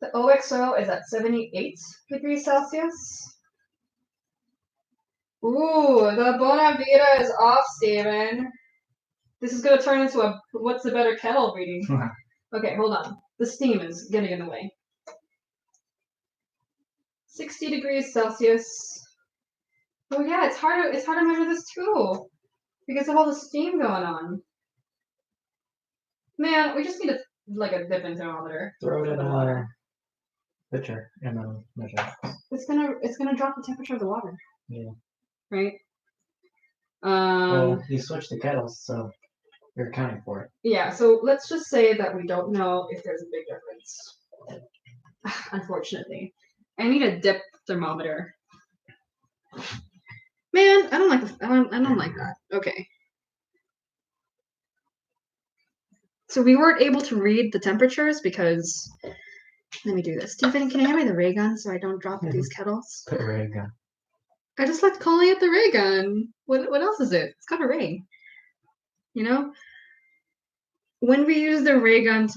The OXO is at 78 degrees Celsius. Ooh, the Bonavita is off, Steven. This is going to turn into a what's the better kettle reading. Okay, hold on. The steam is getting in the way. 60 degrees Celsius. Oh yeah, it's hard to measure this too because of all the steam going on. Man, we just need like a dipping thermometer. Throw it in the water. Pitcher and then measure. It's gonna drop the temperature of the water. Yeah. Right? Well, you switched the kettles, so you're accounting for it. Yeah, so let's just say that we don't know if there's a big difference. Unfortunately. I need a dip thermometer. Man, I don't like that. Okay. So we weren't able to read the temperatures because let me do this. Stephen, can you hand me the ray gun so I don't drop these kettles? Put ray gun. I just like calling it the ray gun. What else is it? It's got a ray. You know? When we use the ray gun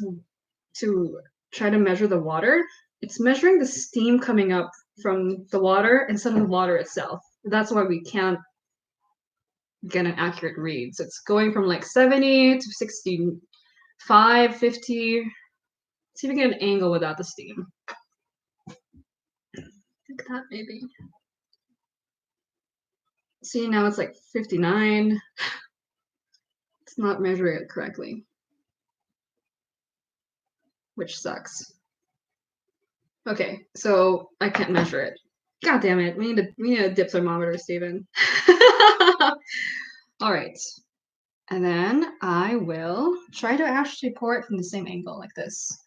to try to measure the water, it's measuring the steam coming up from the water instead of the water itself. That's why we can't get an accurate read. So it's going from like 70 to 65, 50. See if we can get an angle without the steam. Like that maybe. See, now it's like 59. It's not measuring it correctly, which sucks. Okay, so I can't measure it. God damn it! We need a dip thermometer, Steven. All right, and then I will try to actually pour it from the same angle like this.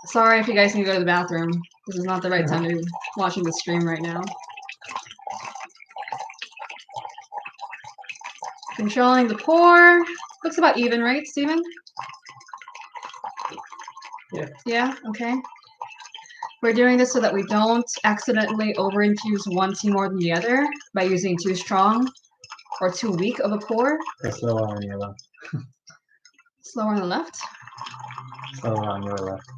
Sorry if you guys need to go to the bathroom. This is not the right time to be watching the stream right now. Controlling the pour. Looks about even, right, Steven? Yeah. Yeah, okay. We're doing this so that we don't accidentally overinfuse one tea more than the other by using too strong or too weak of a pour. Or slower on your left. Slower on the left. Slower on your left.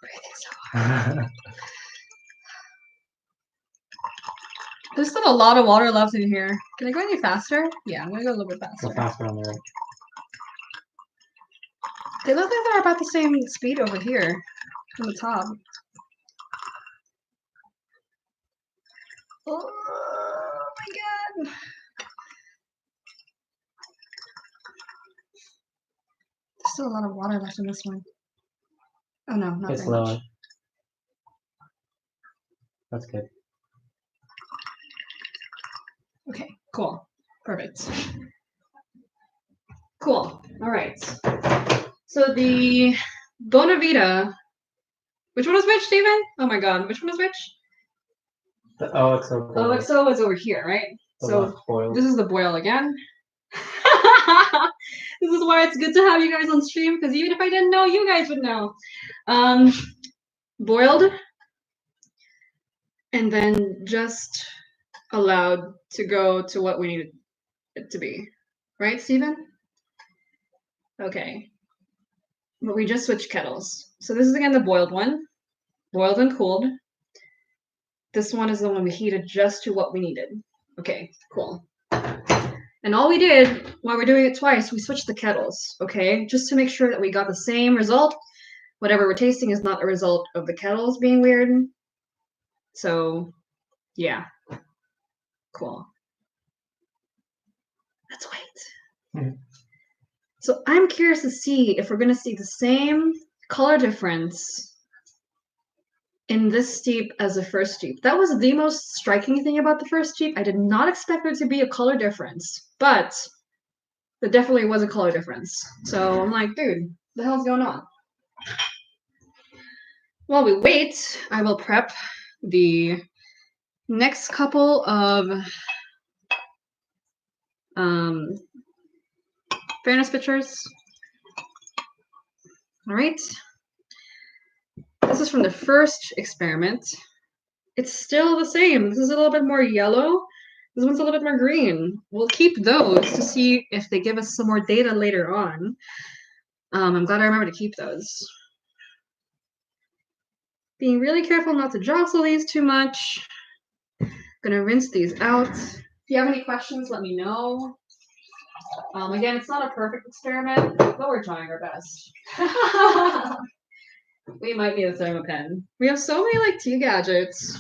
Breathing so hard. There's still a lot of water left in here. Can I go any faster? Yeah, I'm gonna go a little bit faster. Go faster on the right. They look like they're about the same speed over here on the top. Oh my god. There's still a lot of water left in this one. Oh no, not It's very lower. much. That's good. Okay, cool. Perfect. Cool. All right. So the Bonavita, which one is which, Steven? Oh my god, which one is which? The OXO boil. OXO is over here, right? The So left boil. this is the boil again. This is why it's good to have you guys on stream, because even if I didn't know, you guys would know. Boiled and then just allowed to go to what we needed it to be. Right, Steven? Okay. But we just switched kettles. So this is again the boiled one. Boiled and cooled. This one is the one we heated just to what we needed. Okay, cool. And all we did, while we're doing it twice, we switched the kettles, okay? Just to make sure that we got the same result. Whatever we're tasting is not a result of the kettles being weird. So, yeah. Cool. Let's wait. Mhm. So I'm curious to see if we're going to see the same color difference in this steep as the first steep. That was the most striking thing about the first steep. I did not expect there to be a color difference, but there definitely was a color difference. So I'm like, dude, what the hell's going on? While we wait, I will prep the next couple of fairness pictures. All right. This is from the first experiment. It's still the same. This is a little bit more yellow. This one's a little bit more green. We'll keep those to see if they give us some more data later on. I'm glad I remember to keep those. Being really careful not to jostle these too much. Gonna rinse these out. If you have any questions, let me know. Again, it's not a perfect experiment, but we're trying our best. We might need a thermopen. We have so many like tea gadgets.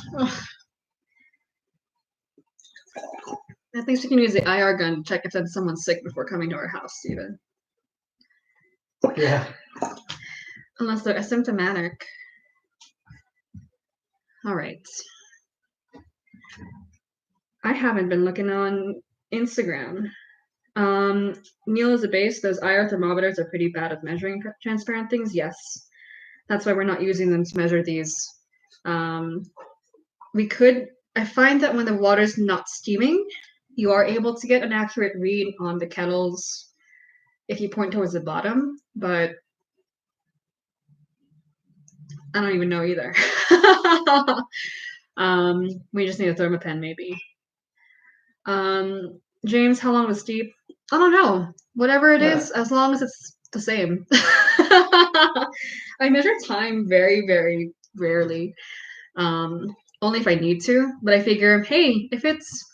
At least we can use the IR gun to check if someone's sick before coming to our house, Steven. Yeah. Unless they're asymptomatic. All right. I haven't been looking on Instagram. Neil is a base. Those IR thermometers are pretty bad at measuring transparent things. Yes. That's why we're not using them to measure these. I find that when the water's not steaming, you are able to get an accurate read on the kettles if you point towards the bottom, but I don't even know either. We just need a thermopen maybe. James, how long was steep? I don't know. Whatever it Yeah. is, as long as it's the same. I measure time very, very rarely. Only if I need to. But I figure, hey, if it's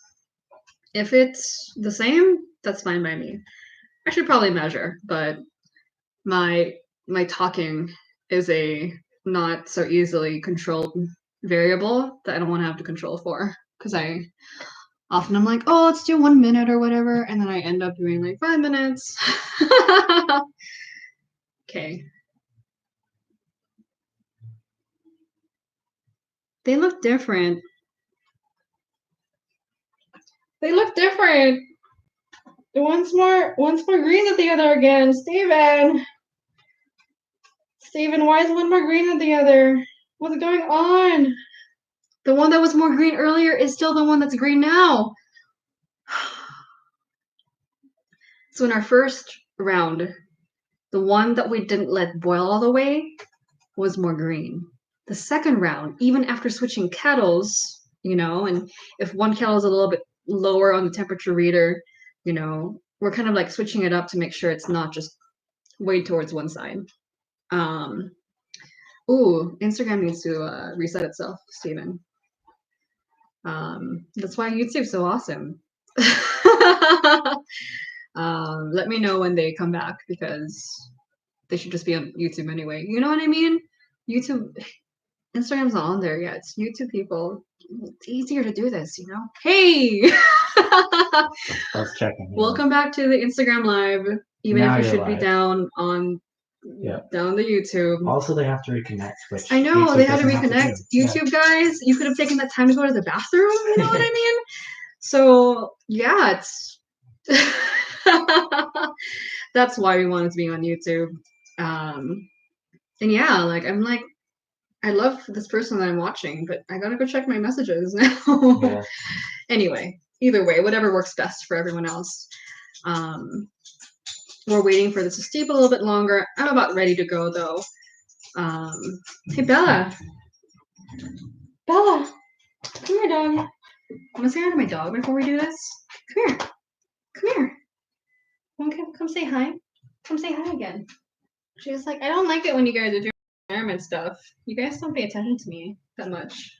the same, that's fine by me. I should probably measure, but my my talking is a not so easily controlled variable that I don't want to have to control for because I often I'm like, oh, let's do 1 minute or whatever, and then I end up doing like 5 minutes. Okay. They look different. They look different. One's more green than the other again. Steven, why is one more green than the other? What's going on? The one that was more green earlier is still the one that's green now. So in our first round, the one that we didn't let boil all the way was more green. The second round, even after switching kettles, and if one kettle is a little bit lower on the temperature reader, we're kind of like switching it up to make sure it's not just way towards one side. Instagram needs to reset itself, Steven. That's why YouTube's so awesome. Let me know when they come back because they should just be on YouTube anyway. You know what I mean? YouTube, Instagram's not on there yet. It's YouTube people. It's easier to do this, Hey! I was checking. Welcome back to the Instagram live. Even Now if you you're should be live. down on down the YouTube. Also, they have to reconnect, which I know YouTube they had to doesn't have reconnect. to do. YouTube guys, you could have taken that time to go to the bathroom. You know what I mean? So yeah, it's that's why we wanted to be on YouTube. And yeah, like I'm like, I love this person that I'm watching, but I gotta go check my messages now. Yeah. Anyway, either way, whatever works best for everyone else. We're waiting for this to steep a little bit longer. I'm about ready to go though. Hey Bella. Bella, come here, dog. I'm gonna say hi to my dog before we do this. Come here. Come here. Come say hi. Come say hi again. She's like, I don't like it when you guys are doing environment stuff. You guys don't pay attention to me that much.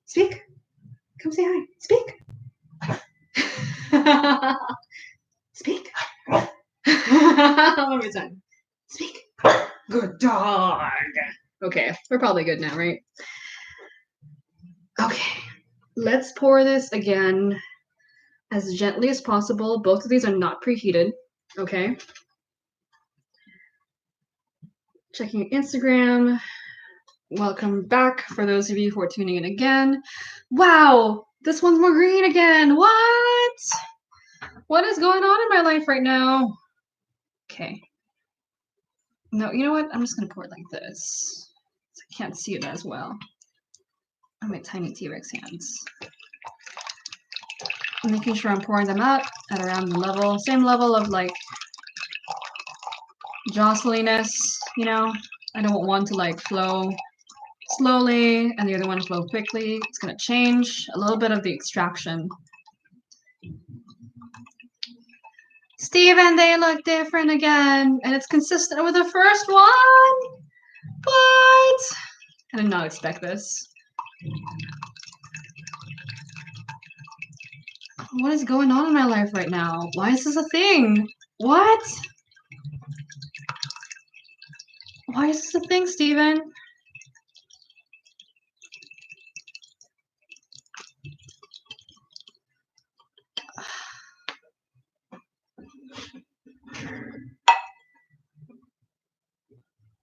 Speak. Come say hi. Speak. Speak. One more time. Speak. Good dog. Okay, we're probably good now, right? Okay, let's pour this again as gently as possible. Both of these are not preheated, okay? Checking Instagram. Welcome back for those of you who are tuning in again. Wow, this one's more green again. What? What is going on in my life right now? Okay. No, you know what? I'm just gonna pour it like this. I can't see it as well. On my tiny T-Rex hands. I'm making sure I'm pouring them out at around the level, same level of like jostliness, I don't want one to like flow slowly and the other one to flow quickly. It's gonna change a little bit of the extraction. Steven, they look different again, and it's consistent with the first one. What? I did not expect this. What is going on in my life right now? Why is this a thing? What? Why is this a thing, Steven?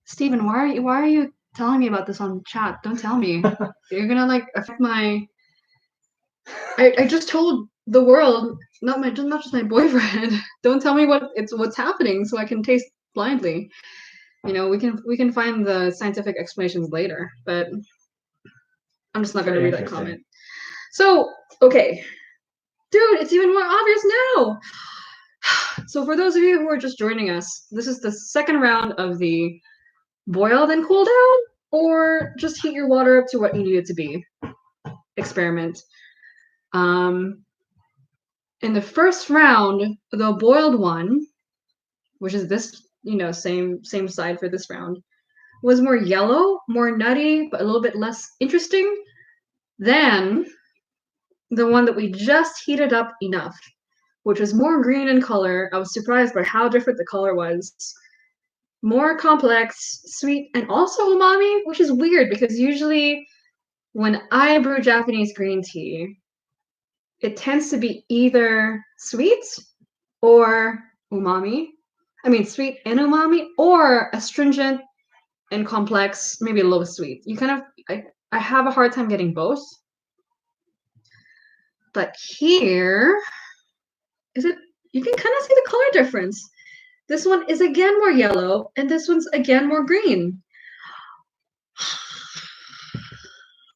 Steven, why are you telling me about this on chat? Don't tell me. You're gonna like affect my. I just told the world, not just my boyfriend. Don't tell me what's happening, so I can taste blindly. We can find the scientific explanations later, but I'm just not gonna read that comment. So okay, dude, it's even more obvious now. So for those of you who are just joining us, this is the second round of the boil then cool down, or just heat your water up to what you need it to be experiment. In the first round, the boiled one, which is this, same side for this round, was more yellow, more nutty, but a little bit less interesting than the one that we just heated up enough, which was more green in color. I was surprised by how different the color was. More complex, sweet, and also umami, which is weird because usually when I brew Japanese green tea, it tends to be either sweet or umami. I mean, sweet and umami, or astringent and complex, maybe a little sweet. I have a hard time getting both. But here, you can kind of see the color difference. This one is again more yellow, and this one's again more green.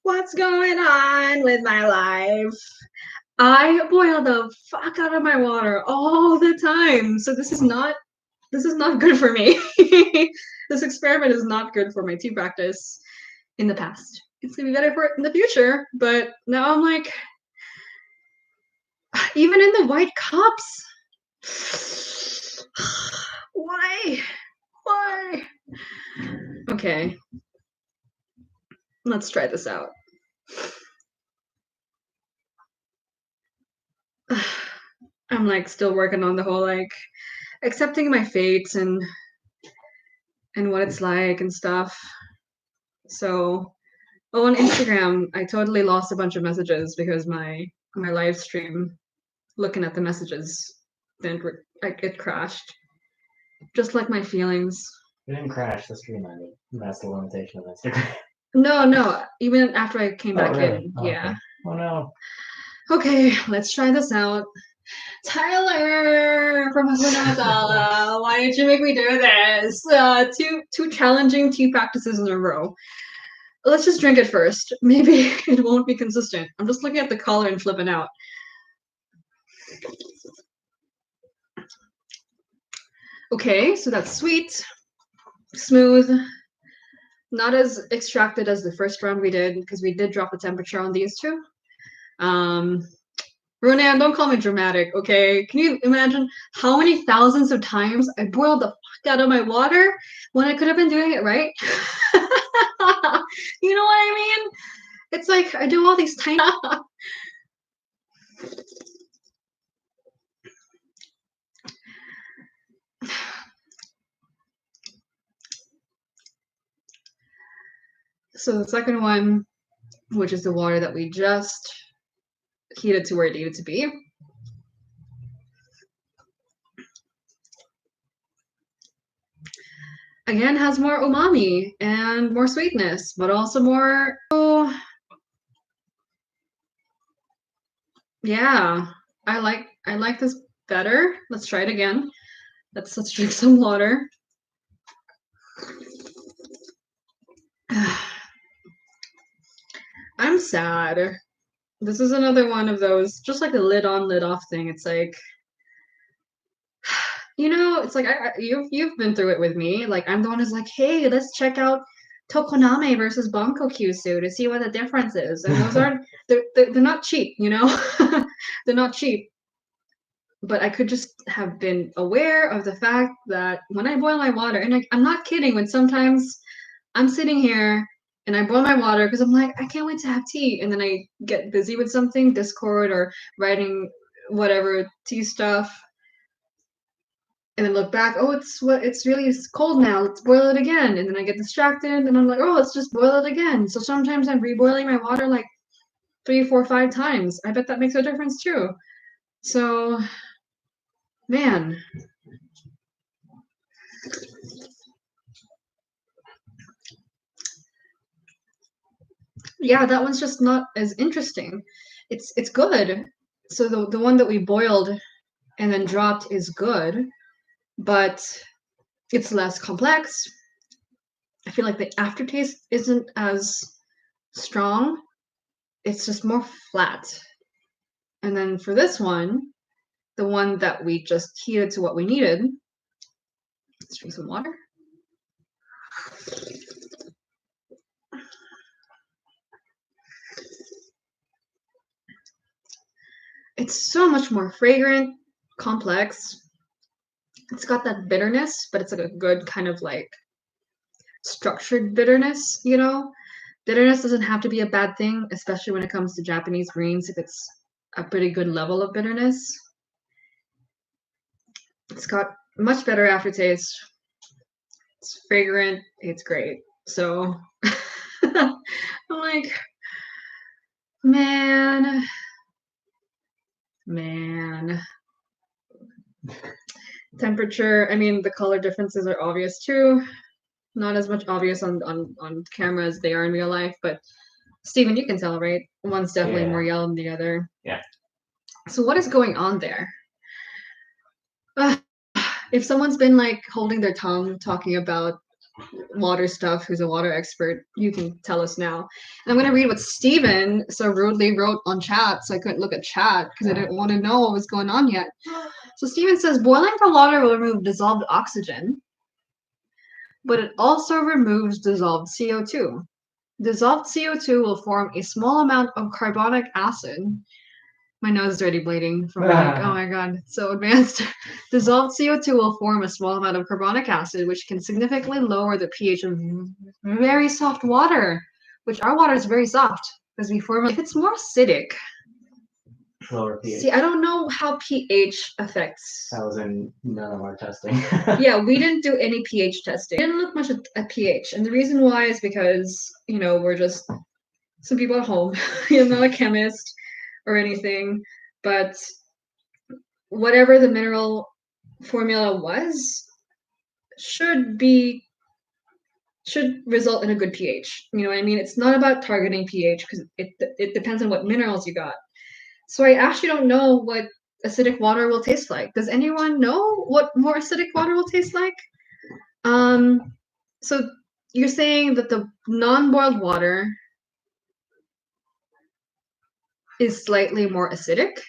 What's going on with my life? I boil the fuck out of my water all the time. So this is not good for me. This experiment is not good for my tea practice in the past. It's gonna be better for it in the future, but now I'm like, even in the white cups. Why? Why? Okay. Let's try this out. I'm like still working on the whole like accepting my fates and what it's like and stuff. So, on Instagram, I totally lost a bunch of messages because my live stream, looking at the messages, then it crashed. Just like my feelings. It didn't crash the stream. I mean, that's the limitation of Instagram. No. Even after I came back really? in, yeah. Okay. Oh no. Okay, let's try this out. Tyler from Husband Amadala, why did you make me do this? Two challenging tea practices in a row. Let's just drink it first. Maybe it won't be consistent. I'm just looking at the color and flipping out. Okay, so that's sweet, smooth, not as extracted as the first round we did because we did drop the temperature on these two. Ronan, don't call me dramatic, okay? Can you imagine how many thousands of times I boiled the fuck out of my water when I could have been doing it right? You know what I mean? It's like I do all these tiny. So the second one, which is the water that we just heated to where it needed to be. Again, has more umami and more sweetness, but also more. Oh, yeah, I like this better. Let's try it again. Let's drink some water. I'm sad. This is another one of those, just like the lid on, lid off thing. It's like, it's like you've been through it with me. Like I'm the one who's like, hey, let's check out Tokoname versus Banko Kyushu to see what the difference is. And those aren't they're not cheap, they're not cheap. But I could just have been aware of the fact that when I boil my water, and I'm not kidding, when sometimes I'm sitting here and I boil my water because I'm like, I can't wait to have tea. And then I get busy with something, Discord or writing whatever tea stuff. And then look back, oh, it's really cold now. Let's boil it again. And then I get distracted and I'm like, oh, let's just boil it again. So sometimes I'm reboiling my water like 3, 4, 5 times. I bet that makes a difference too. So, man. Yeah, that one's just not as interesting. It's good. So the one that we boiled and then dropped is good, but it's less complex. I feel like the aftertaste isn't as strong. It's just more flat. And then for this one, the one that we just heated to what we needed, let's drink some water. It's so much more fragrant, complex. It's got that bitterness, but it's like a good kind of like structured bitterness, you know? Bitterness doesn't have to be a bad thing, especially when it comes to Japanese greens, if it's a pretty good level of bitterness. It's got much better aftertaste. It's fragrant. It's great. So I'm like, man. Temperature, I mean, the color differences are obvious too. Not as much obvious on camera as they are in real life, but Steven, you can tell, right? One's definitely more yellow than the other. Yeah. So what is going on there? If someone's been like holding their tongue talking about water stuff, who's a water expert, you can tell us now. And I'm gonna read what Steven so rudely wrote on chat, so I couldn't look at chat because I didn't want to know what was going on yet. So Steven says boiling the water will remove dissolved oxygen, but it also removes dissolved CO2. Dissolved CO2 will form a small amount of carbonic acid. My nose is already bleeding from like, oh my god, it's so advanced. Dissolved CO2 will form a small amount of carbonic acid, which can significantly lower the pH of very soft water, which our water is very soft because we form. If it's more acidic, lower pH. See, I don't know how pH affects. That was in none of our testing. Yeah, we didn't do any pH testing. We didn't look much at pH, and the reason why is because we're just some people at home. I'm not a chemist or anything, but whatever the mineral formula was should result in a good pH. You know what I mean? It's not about targeting pH because it depends on what minerals you got. So I actually don't know what acidic water will taste like. Does anyone know what more acidic water will taste like? So you're saying that the non-boiled water is slightly more acidic,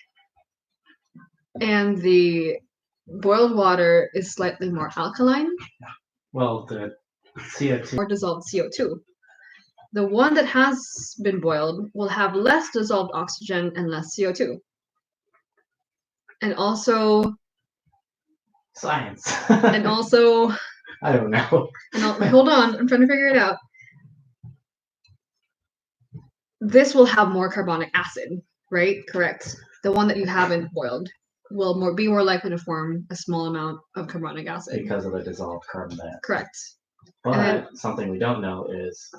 and the boiled water is slightly more alkaline. Well, the CO2 or dissolved CO2. The one that has been boiled will have less dissolved oxygen and less CO2. And also, science. and also, I don't know. Hold on, I'm trying to figure it out. This will have more carbonic acid, right? Correct. The one that you haven't boiled will be more likely to form a small amount of carbonic acid. Because of the dissolved carbon dioxide. Correct. But something we don't know is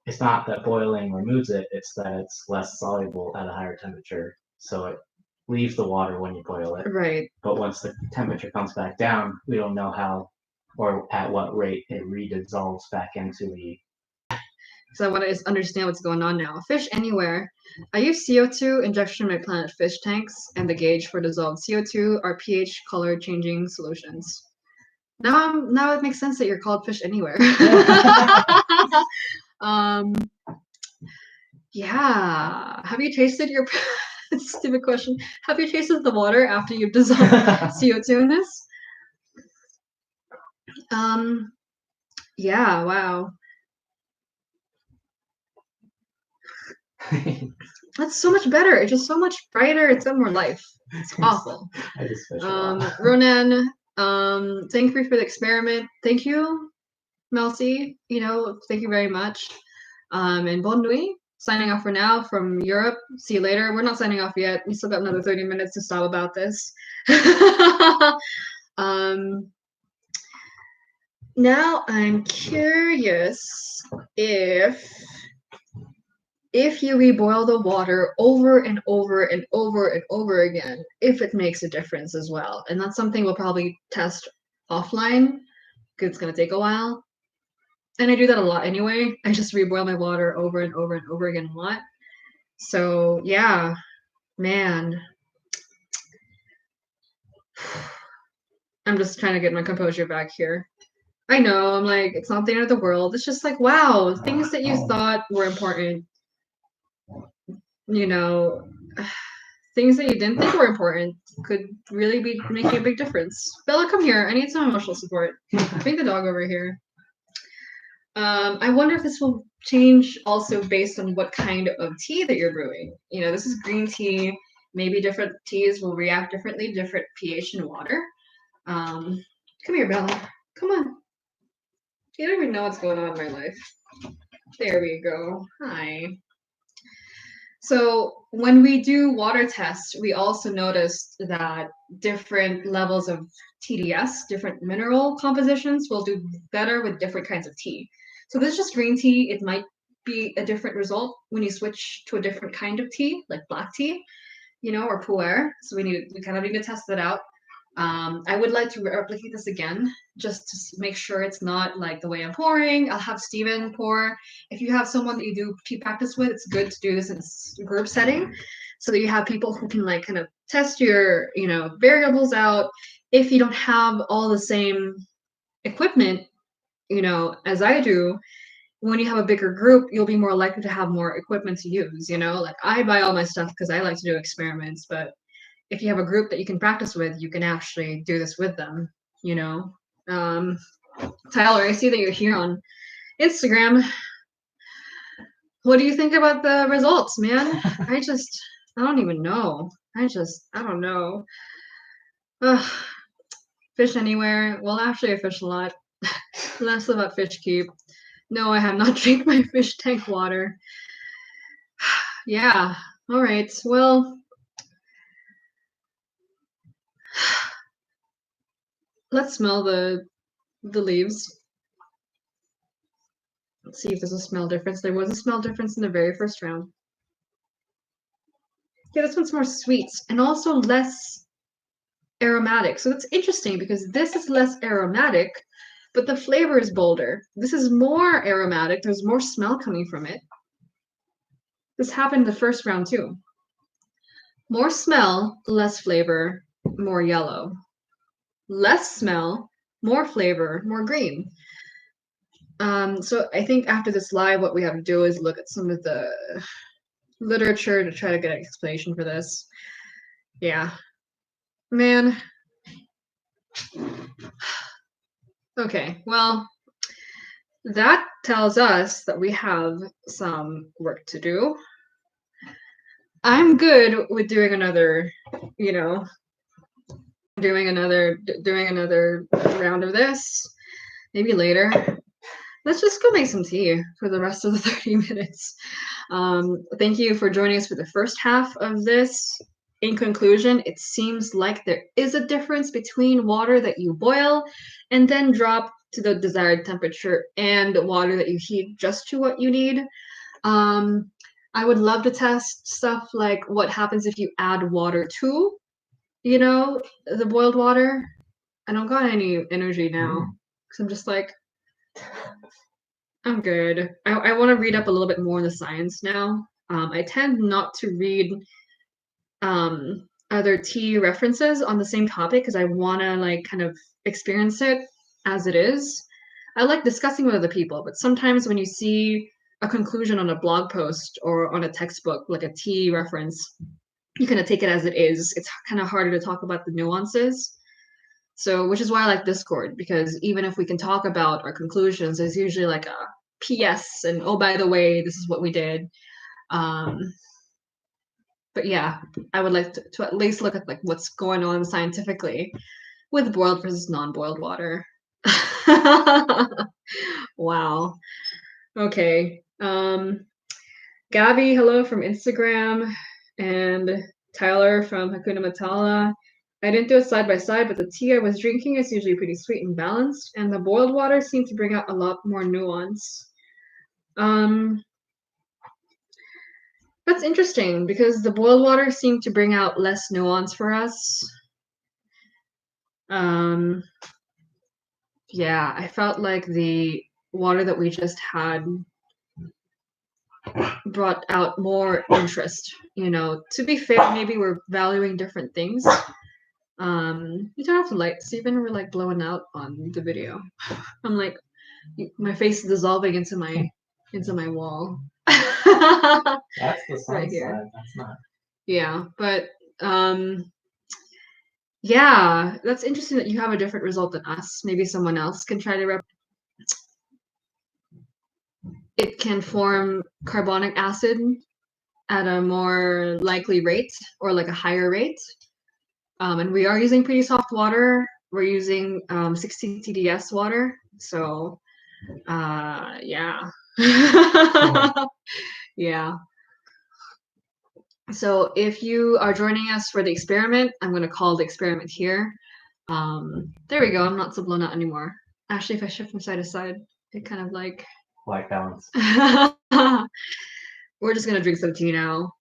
it's not that boiling removes it, it's that it's less soluble at a higher temperature. So it leaves the water when you boil it. Right. But once the temperature comes back down, we don't know how or at what rate it redissolves back into the. So I want to understand what's going on now. Fish Anywhere. I use CO2 injection in my Planet Fish tanks, and the gauge for dissolved CO2 are pH color changing solutions. Now it makes sense that you're called Fish Anywhere. Yeah. Have you tasted your stupid question? Have you tasted the water after you've dissolved CO2 in this? Yeah, wow. That's so much better. It's just so much brighter. It's got more life. It's awful. I just fish a lot. Ronan, thank you for the experiment. Thank you, Melcy. Thank you very much. And bonne nuit. Signing off for now from Europe. See you later. We're not signing off yet. We still got another 30 minutes to stop about this. Now I'm curious if you reboil the water over and over and over and over again, if it makes a difference as well. And that's something we'll probably test offline because it's going to take a while. And I do that a lot anyway. I just reboil my water over and over and over again a lot. So yeah, man. I'm just trying to get my composure back here. I know, I'm like, it's not the end of the world. It's just like, wow, things that you thought were important, things that you didn't think were important could really be making a big difference. Bella, come here. I need some emotional support. Bring the dog over here. I wonder if this will change also based on what kind of tea that you're brewing. This is green tea. Maybe different teas will react differently, different pH in water. Come here, Bella. Come on. You don't even know what's going on in my life. There we go. Hi. So when we do water tests, we also noticed that different levels of TDS, different mineral compositions, will do better with different kinds of tea. So this is just green tea. It might be a different result when you switch to a different kind of tea, like black tea, or pu'er. So we kind of need to test that out. I would like to replicate this again, just to make sure it's not like the way I'm pouring. I'll have Steven pour. If you have someone that you do tea practice with, it's good to do this in a group setting, so that you have people who can like kind of test your, variables out. If you don't have all the same equipment, as I do, when you have a bigger group, you'll be more likely to have more equipment to use. Like I buy all my stuff because I like to do experiments, but if you have a group that you can practice with, you can actually do this with them, Tyler, I see that you're here on Instagram. What do you think about the results, man? I don't even know. I don't know. Ugh. Fish anywhere. Well, actually, I fish a lot. Less about Fish Keep. No, I have not drank my fish tank water. Yeah. All right. Well, let's smell the leaves. Let's see if there's a smell difference. There was a smell difference in the very first round. Yeah, this one's more sweet and also less aromatic. So that's interesting because this is less aromatic, but the flavor is bolder. This is more aromatic. There's more smell coming from it. This happened the first round too. More smell, less flavor, more yellow. Less smell, more flavor, more green. So I think after this live, what we have to do is look at some of the literature to try to get an explanation for this. Yeah. Man. Okay, well, that tells us that we have some work to do. I'm good with doing another, doing another round of this, maybe later. Let's just go make some tea for the rest of the 30 minutes. Thank you for joining us for the first half of this. In conclusion, it seems like there is a difference between water that you boil and then drop to the desired temperature and water that you heat just to what you need. I would love to test stuff like what happens if you add water to, the boiled water. I don't got any energy now because I'm just like, I'm good. I want to read up a little bit more on the science now. I tend not to read other tea references on the same topic because I want to like kind of experience it as it is. I like discussing with other people, but sometimes when you see a conclusion on a blog post or on a textbook, like a tea reference, you kind of take it as it is. It's kind of harder to talk about the nuances. So, which is why I like Discord, because even if we can talk about our conclusions, there's usually like a PS and oh, by the way, this is what we did. But yeah, I would like to at least look at like what's going on scientifically with boiled versus non-boiled water. Wow. Okay. Gabby, hello from Instagram, and Tyler from Hakuna Matala. I didn't do it side by side, but the tea I was drinking is usually pretty sweet and balanced, and the boiled water seemed to bring out a lot more nuance. That's interesting because the boiled water seemed to bring out less nuance for us. Yeah, I felt like the water that we just had brought out more interest. To be fair, maybe we're valuing different things. You don't have to like, Stephen, we're like blowing out on the video. I'm like, my face is dissolving into my wall. That's the sun right here. side. That's not. Yeah, but yeah, that's interesting that you have a different result than us. Maybe someone else can try to it can form carbonic acid at a more likely rate or like a higher rate. And we are using pretty soft water. We're using 60 TDS water. So yeah. Yeah. So if you are joining us for the experiment, I'm going to call the experiment here. There we go. I'm not so blown out anymore. Actually, if I shift from side to side, it kind of like White balance. we're just gonna drink some tea now.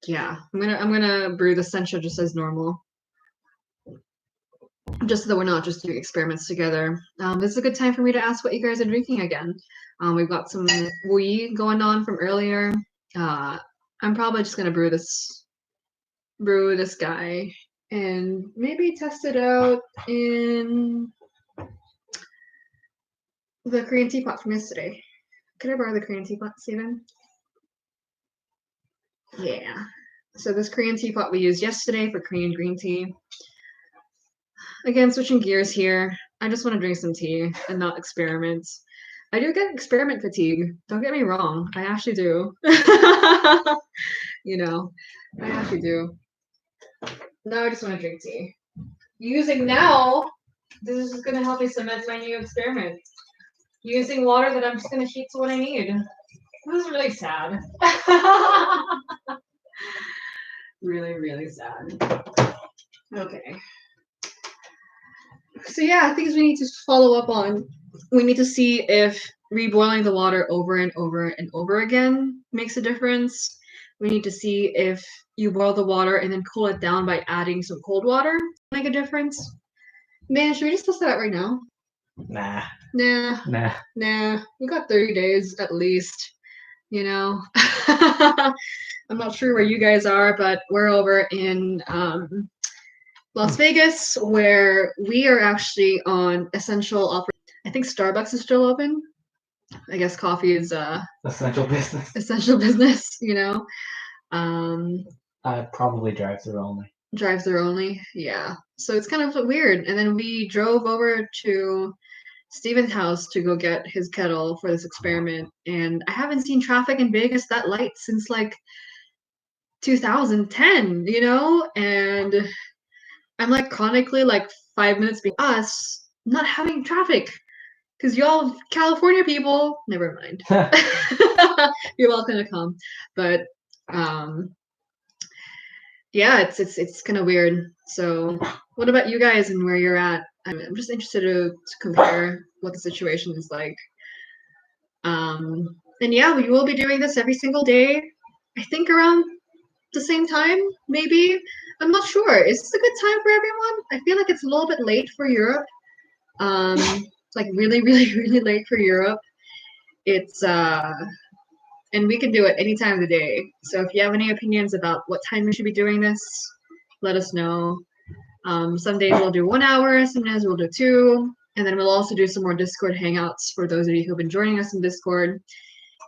Yeah, I'm gonna brew the sencha just as normal, just so that we're not just doing experiments together. This is a good time for me to ask what you guys are drinking again. We've got some wee going on from earlier. I'm probably just gonna brew this guy and maybe test it out in the Korean teapot from yesterday. Could I borrow the Korean teapot, Steven? Yeah. So this Korean teapot we used yesterday for Korean green tea. Again, switching gears here. I just want to drink some tea and not experiment. I do get experiment fatigue. Don't get me wrong. I actually do. You know, I actually do. Now I just want to drink tea. Using now, this is going to help me cement my new experiment. Using water that I'm just going to heat to what I need. This is really sad. Really, really sad. Okay. So yeah, things we need to follow up on. We need to see if reboiling the water over and over and over again makes a difference. We need to see if you boil the water and then cool it down by adding some cold water make a difference. Man, should we just test that out right now? Nah. Nah. We got 30 days at least, you know. I'm not sure where you guys are, but we're over in Las Vegas, where we are actually on essential offer. I think Starbucks is still open. I guess coffee is Essential business. essential business, you know. Probably drive-through only. Drive-through only, yeah. So it's kind of weird. And then we drove over to Steven's house to go get his kettle for this experiment, and I haven't seen traffic in Vegas that light since like 2010, you know. And I'm like chronically like 5 minutes behind us not having traffic. Because y'all California people, never mind. You're welcome to come. But yeah, it's kind of weird. So what about you guys and where you're at? I'm just interested to compare what the situation is like. And yeah, we will be doing this every single day. I think around the same time, maybe. I'm not sure. Is this a good time for everyone? I feel like it's a little bit late for Europe. Like really, really, really late for Europe. It's and we can do it any time of the day. So if you have any opinions about what time we should be doing this, let us know. Some days we'll do 1 hour, some days we'll do 2, and then we'll also do some more Discord hangouts for those of you who've been joining us in Discord.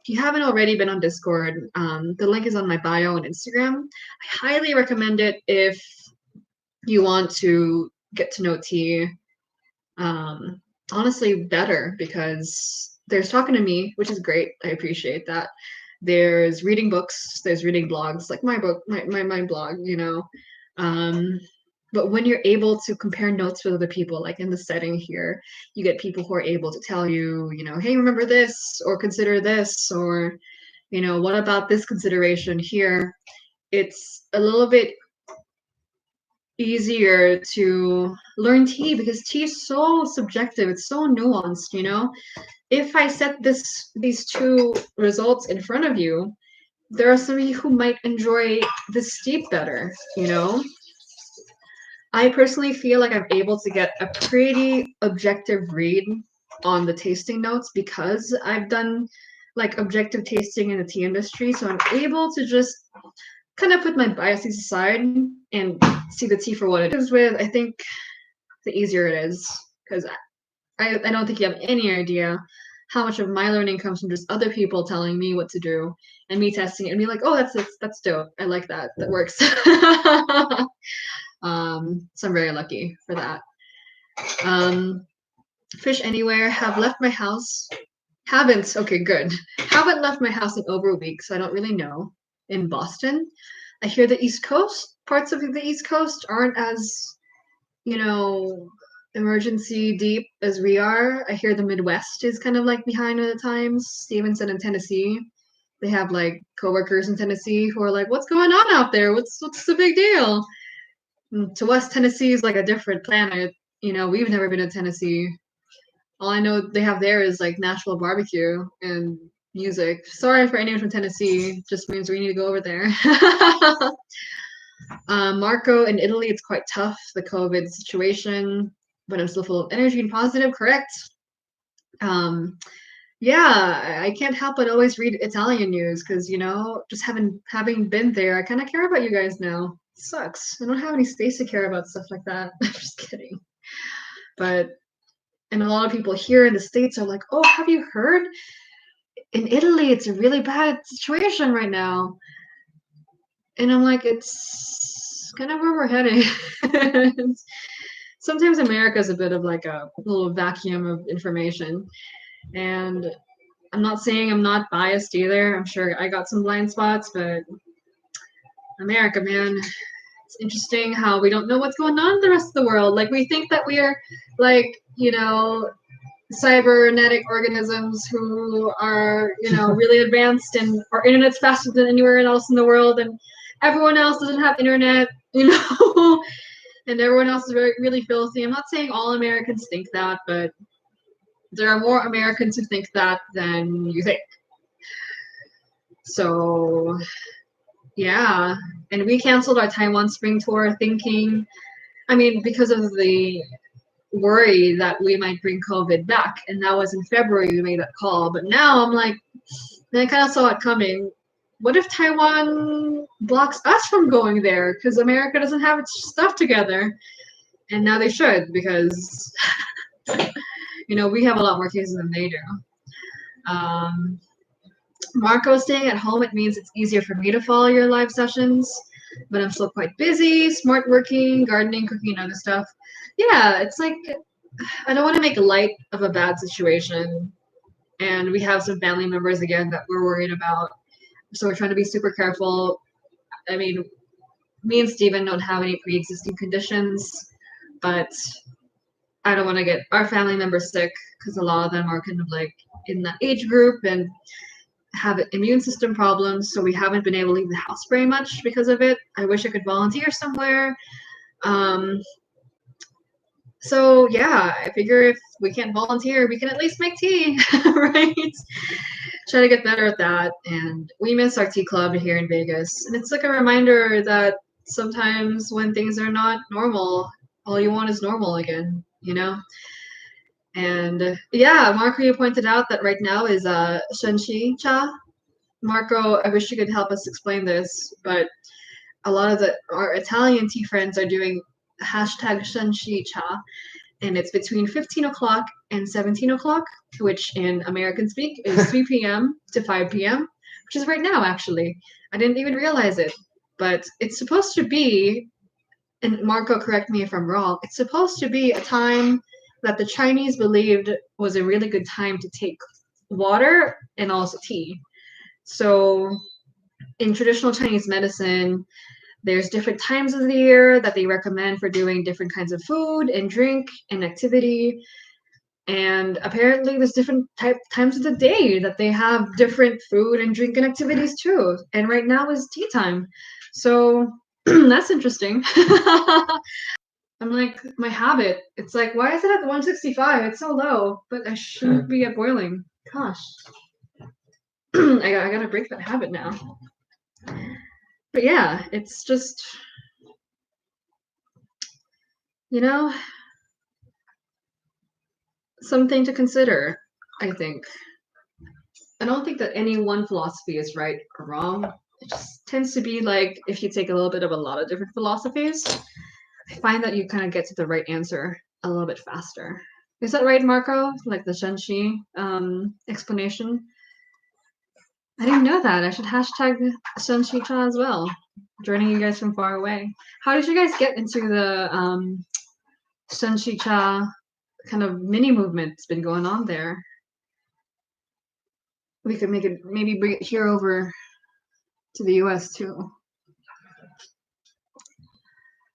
If you haven't already been on Discord, the link is on my bio on Instagram. I highly recommend it if you want to get to know T. Honestly, better because there's talking to me, which is great. I appreciate that. There's reading books, there's reading blogs, like my book, my blog, you know. But when you're able to compare notes with other people, like in the setting here, you get people who are able to tell you, you know, hey, remember this, or consider this, or, you know, what about this consideration here? It's a little bit easier to learn tea because tea is so subjective, it's so nuanced, you know. If I set these two results in front of you, there are some of you who might enjoy the steep better, you know. I personally feel like I'm able to get a pretty objective read on the tasting notes because I've done like objective tasting in the tea industry, so I'm able to just kind of put my biases aside and see the tea for what it is with. I think the easier it is because I don't think you have any idea how much of my learning comes from just other people telling me what to do and me testing it and be like, oh, that's dope. I like that. That works. So I'm very lucky for that. Fish Anywhere have left my house. Haven't. Okay, good. Haven't left my house in over a week, so I don't really know. In Boston, I hear the East Coast, parts of the East Coast aren't as, you know, emergency deep as we are. I hear the Midwest is kind of like behind at the times. Stevenson and Tennessee, they have like coworkers in Tennessee who are like, "What's going on out there? What's the big deal?" To us, Tennessee is like a different planet. We've never been to Tennessee. All I know they have there is like Nashville barbecue and music. Sorry for anyone from Tennessee. Just means we need to go over there. Marco, in Italy, it's quite tough, the COVID situation, but I'm still full of energy and positive, correct? Um, yeah, I can't help but always read Italian news because, just having been there, I kind of care about you guys now. Sucks. I don't have any space to care about stuff like that. I'm just kidding. But and a lot of people here in the States are like, "Oh, have you heard? In Italy, it's a really bad situation right now." And I'm like, it's kind of where we're heading. Sometimes America is a bit of like a little vacuum of information. And I'm not saying I'm not biased either. I'm sure I got some blind spots, but America, man, it's interesting how we don't know what's going on in the rest of the world. Like, we think that we are like, cybernetic organisms who are, really advanced, and our internet's faster than anywhere else in the world, and everyone else doesn't have internet, and everyone else is really filthy. I'm not saying all Americans think that, but there are more Americans who think that than you think. So, yeah. And we canceled our Taiwan spring tour because of the worry that we might bring COVID back. And that was in February we made that call. But now I'm like, I kind of saw it coming. What if Taiwan blocks us from going there because America doesn't have its stuff together? And now they should, because we have a lot more cases than they do. Marco staying at home, it means it's easier for me to follow your live sessions, but I'm still quite busy, smart working, gardening, cooking, and other stuff. Yeah, it's like I don't want to make light of a bad situation. And we have some family members again that we're worried about. So we're trying to be super careful. I mean, me and Steven don't have any pre-existing conditions, but I don't want to get our family members sick because a lot of them are kind of like in that age group and have immune system problems. So we haven't been able to leave the house very much because of it. I wish I could volunteer somewhere. So yeah, I figure if we can't volunteer, we can at least make tea, right? Try to get better at that. And we miss our tea club here in Vegas. And it's like a reminder that sometimes when things are not normal, all you want is normal again, And yeah, Marco, you pointed out that right now is Shenxi Cha. Marco, I wish you could help us explain this, but a lot of our Italian tea friends are doing hashtag Shenxi Cha, and it's between 15 o'clock and 17 o'clock, which in American speak is 3 p.m. to 5 p.m., which is right now, actually. I didn't even realize it, but it's supposed to be, and Marco, correct me if I'm wrong, it's supposed to be a time that the Chinese believed was a really good time to take water and also tea. So in traditional Chinese medicine, there's different times of the year that they recommend for doing different kinds of food and drink and activity. And apparently there's different times of the day that they have different food and drink and activities too. And right now is tea time. So that's interesting. I'm like, my habit. It's like, why is it at 165? It's so low, but I shouldn't be at boiling. Gosh. I gotta break that habit now. But yeah, it's just, you know, something to consider, I think. I don't think that any one philosophy is right or wrong. It just tends to be like if you take a little bit of a lot of different philosophies, I find that you kind of get to the right answer a little bit faster. Is that right, Marco? Like the Shenxi explanation? I didn't know that. I should hashtag Shenxi Cha as well. Joining you guys from far away. How did you guys get into the Shenxi Cha kind of mini movement that's been going on there? we could make it, maybe bring it here over to the US too.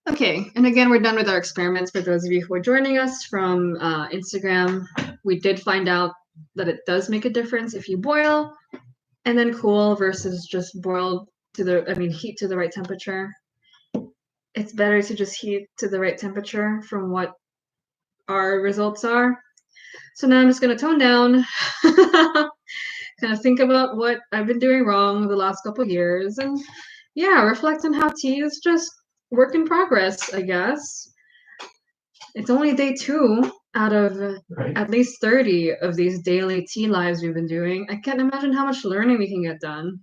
Okay, and again, we're done with our experiments. For those of you who are joining us from Instagram, we did find out that it does make a difference if you boil and then cool versus just boil to heat to the right temperature. It's better to just heat to the right temperature from what our results are. So now I'm just gonna tone down, kind of think about what I've been doing wrong the last couple years, and yeah, reflect on how tea is just work in progress, I guess. It's only day 2 out of at least 30 of these daily tea lives we've been doing. I can't imagine how much learning we can get done.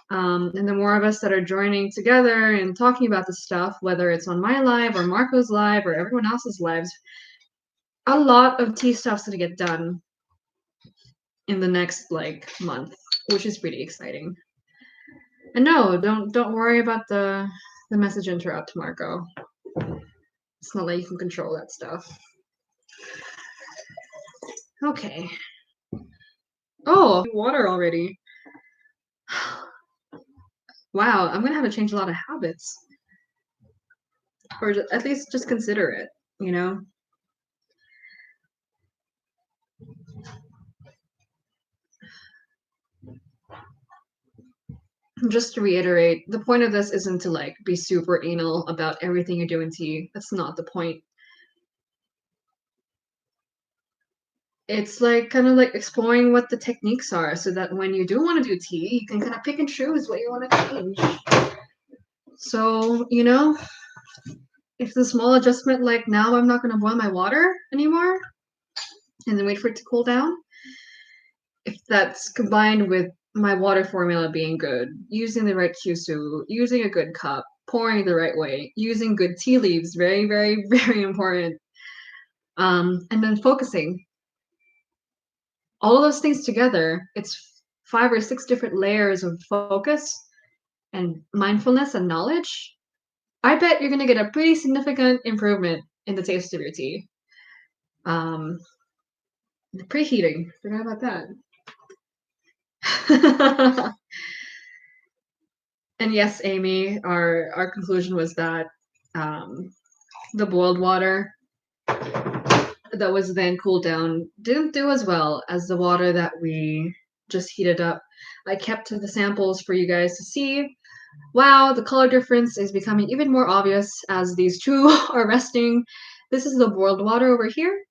And the more of us that are joining together and talking about this stuff, whether it's on my live or Marco's live or everyone else's lives, a lot of tea stuff's gonna get done in the next month, which is pretty exciting. And no, don't worry about the message interrupt, Marco. It's not like you can control that stuff. Okay. Oh, water already. Wow, I'm gonna have to change a lot of habits. Or at least just consider it, you know? Just to reiterate, the point of this isn't to be super anal about everything you do in tea. That's not the point. It's kind of exploring what the techniques are so that when you do want to do tea, you can kind of pick and choose what you want to change. So, if the small adjustment now I'm not going to boil my water anymore and then wait for it to cool down, if that's combined with my water formula being good, using the right kyusu, using a good cup, pouring the right way, using good tea leaves, very, very, very important. And then focusing. All of those things together, it's 5 or 6 different layers of focus and mindfulness and knowledge. I bet you're going to get a pretty significant improvement in the taste of your tea. Preheating, forgot about that. And yes, Amy, our conclusion was that the boiled water that was then cooled down didn't do as well as the water that we just heated up. I kept the samples for you guys to see. Wow, the color difference is becoming even more obvious as these two are resting. This is the boiled water over here.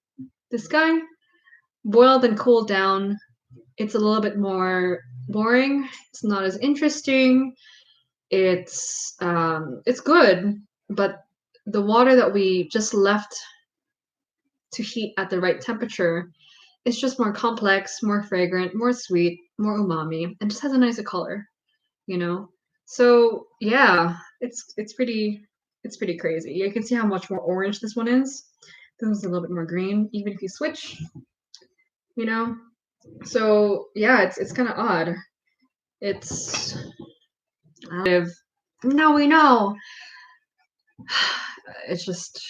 This guy, boiled and cooled down. It's a little bit more boring. It's not as interesting. It's good, but the water that we just left to heat at the right temperature is just more complex, more fragrant, more sweet, more umami, and just has a nicer color, you know? So yeah, it's pretty crazy. You can see how much more orange this one is. This one's a little bit more green, even if you switch, you know? So yeah, it's kind of odd. It's no, we know. It's just,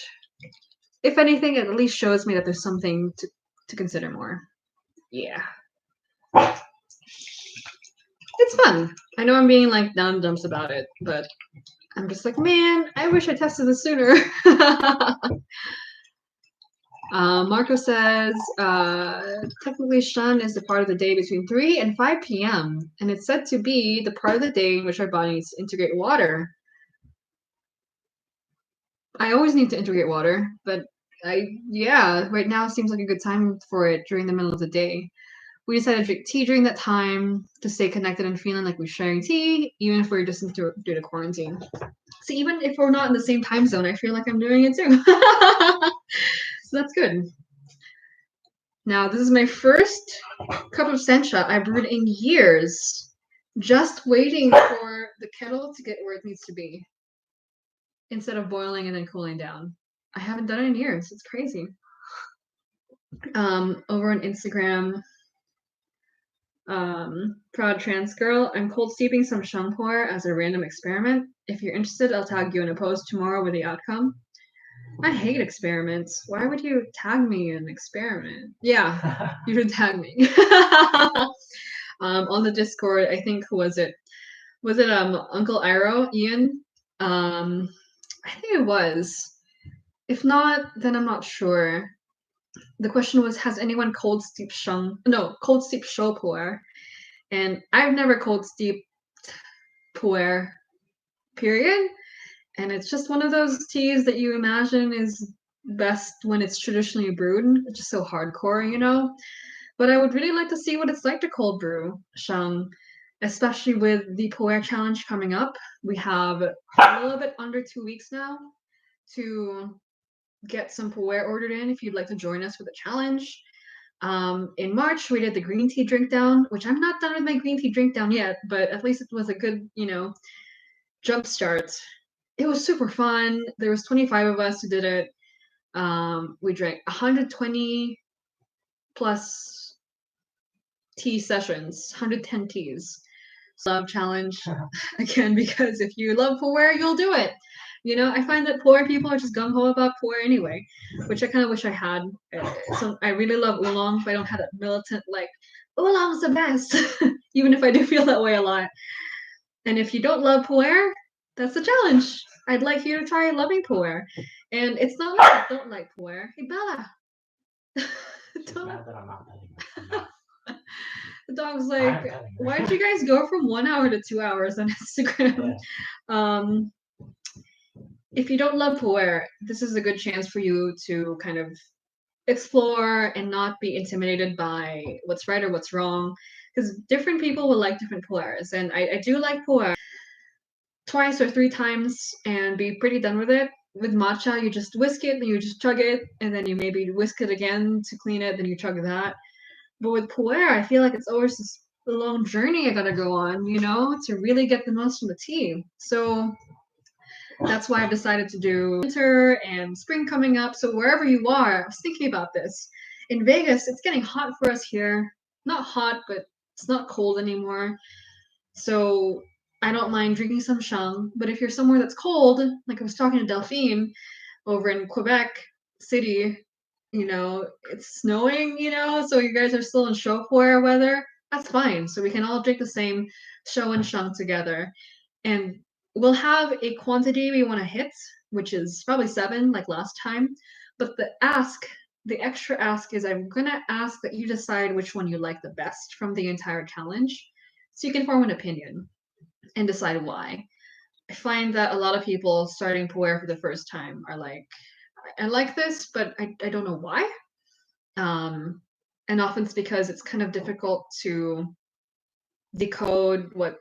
if anything, it at least shows me that there's something to consider more. Yeah. It's fun. I know I'm being down and dumps about it, but I'm just man, I wish I tested this sooner. Marco says, technically Shan is the part of the day between 3 and 5 p.m. and it's said to be the part of the day in which our body needs to integrate water. I always need to integrate water, but right now seems like a good time for it during the middle of the day. We decided to drink tea during that time to stay connected and feeling like we're sharing tea, even if we're just due to quarantine. So even if we're not in the same time zone, I feel like I'm doing it too. So that's good. Now, this is my first cup of sencha I brewed in years, just waiting for the kettle to get where it needs to be, instead of boiling and then cooling down. I haven't done it in years. It's crazy. Over on Instagram, Proud Trans Girl, I'm cold steeping some shampoo as a random experiment. If you're interested, I'll tag you in a post tomorrow with the outcome. I hate experiments. Why would you tag me in an experiment? Yeah, you should tag me. on the Discord. I think who was it? Was it Uncle Iro, Ian? I think it was. If not, then I'm not sure. The question was, has anyone cold steep shung? No, cold steep show pu'er. And I've never cold steep pu'er, period. And it's just one of those teas that you imagine is best when it's traditionally brewed. It's just so hardcore, you know? But I would really like to see what it's like to cold brew shang, especially with the pu'er challenge coming up. We have a little bit under 2 weeks now to get some pu'er ordered in if you'd like to join us for the challenge. In March, we did the green tea drink down, which I'm not done with my green tea drink down yet, but at least it was a good, jump start. It was super fun. There was 25 of us who did it. We drank 120 plus tea sessions, 110 teas. Love challenge again, because if you love pu'er, you'll do it. I find that pu'er people are just gung ho about pu'er anyway, which I kind of wish I had. So I really love oolong, but I don't have that militant like oolong's the best, even if I do feel that way a lot. And if you don't love pu'er, that's the challenge. I'd like you to try loving pu'er, and it's not like I don't like pu'er. Hey Bella, Mad that I'm not petting her. the dog's like, why'd you guys go from 1 hour to 2 hours on Instagram? Yeah. If you don't love pu'er, this is a good chance for you to kind of explore and not be intimidated by what's right or what's wrong, because different people will like different pu'ers, and I do like pu'er twice or 3 times and be pretty done with it. With matcha, you just whisk it, then you just chug it, and then you maybe whisk it again to clean it, then you chug that. But with pu'er, I feel like it's always this long journey I gotta go on, to really get the most from the tea. So that's why I've decided to do winter and spring coming up. So wherever you are, I was thinking about this. In Vegas, it's getting hot for us here. Not hot, but it's not cold anymore. So I don't mind drinking some shang. But if you're somewhere that's cold, like I was talking to Delphine over in Quebec City, it's snowing, so you guys are still in show pu'er weather, that's fine. So we can all drink the same show and shang together. And we'll have a quantity we want to hit, which is probably 7, like last time. But the extra ask is I'm going to ask that you decide which one you like the best from the entire challenge. So you can form an opinion and decide why. I find that a lot of people starting pu'er for the first time are like, I like this, but I don't know why. And often it's because it's kind of difficult to decode what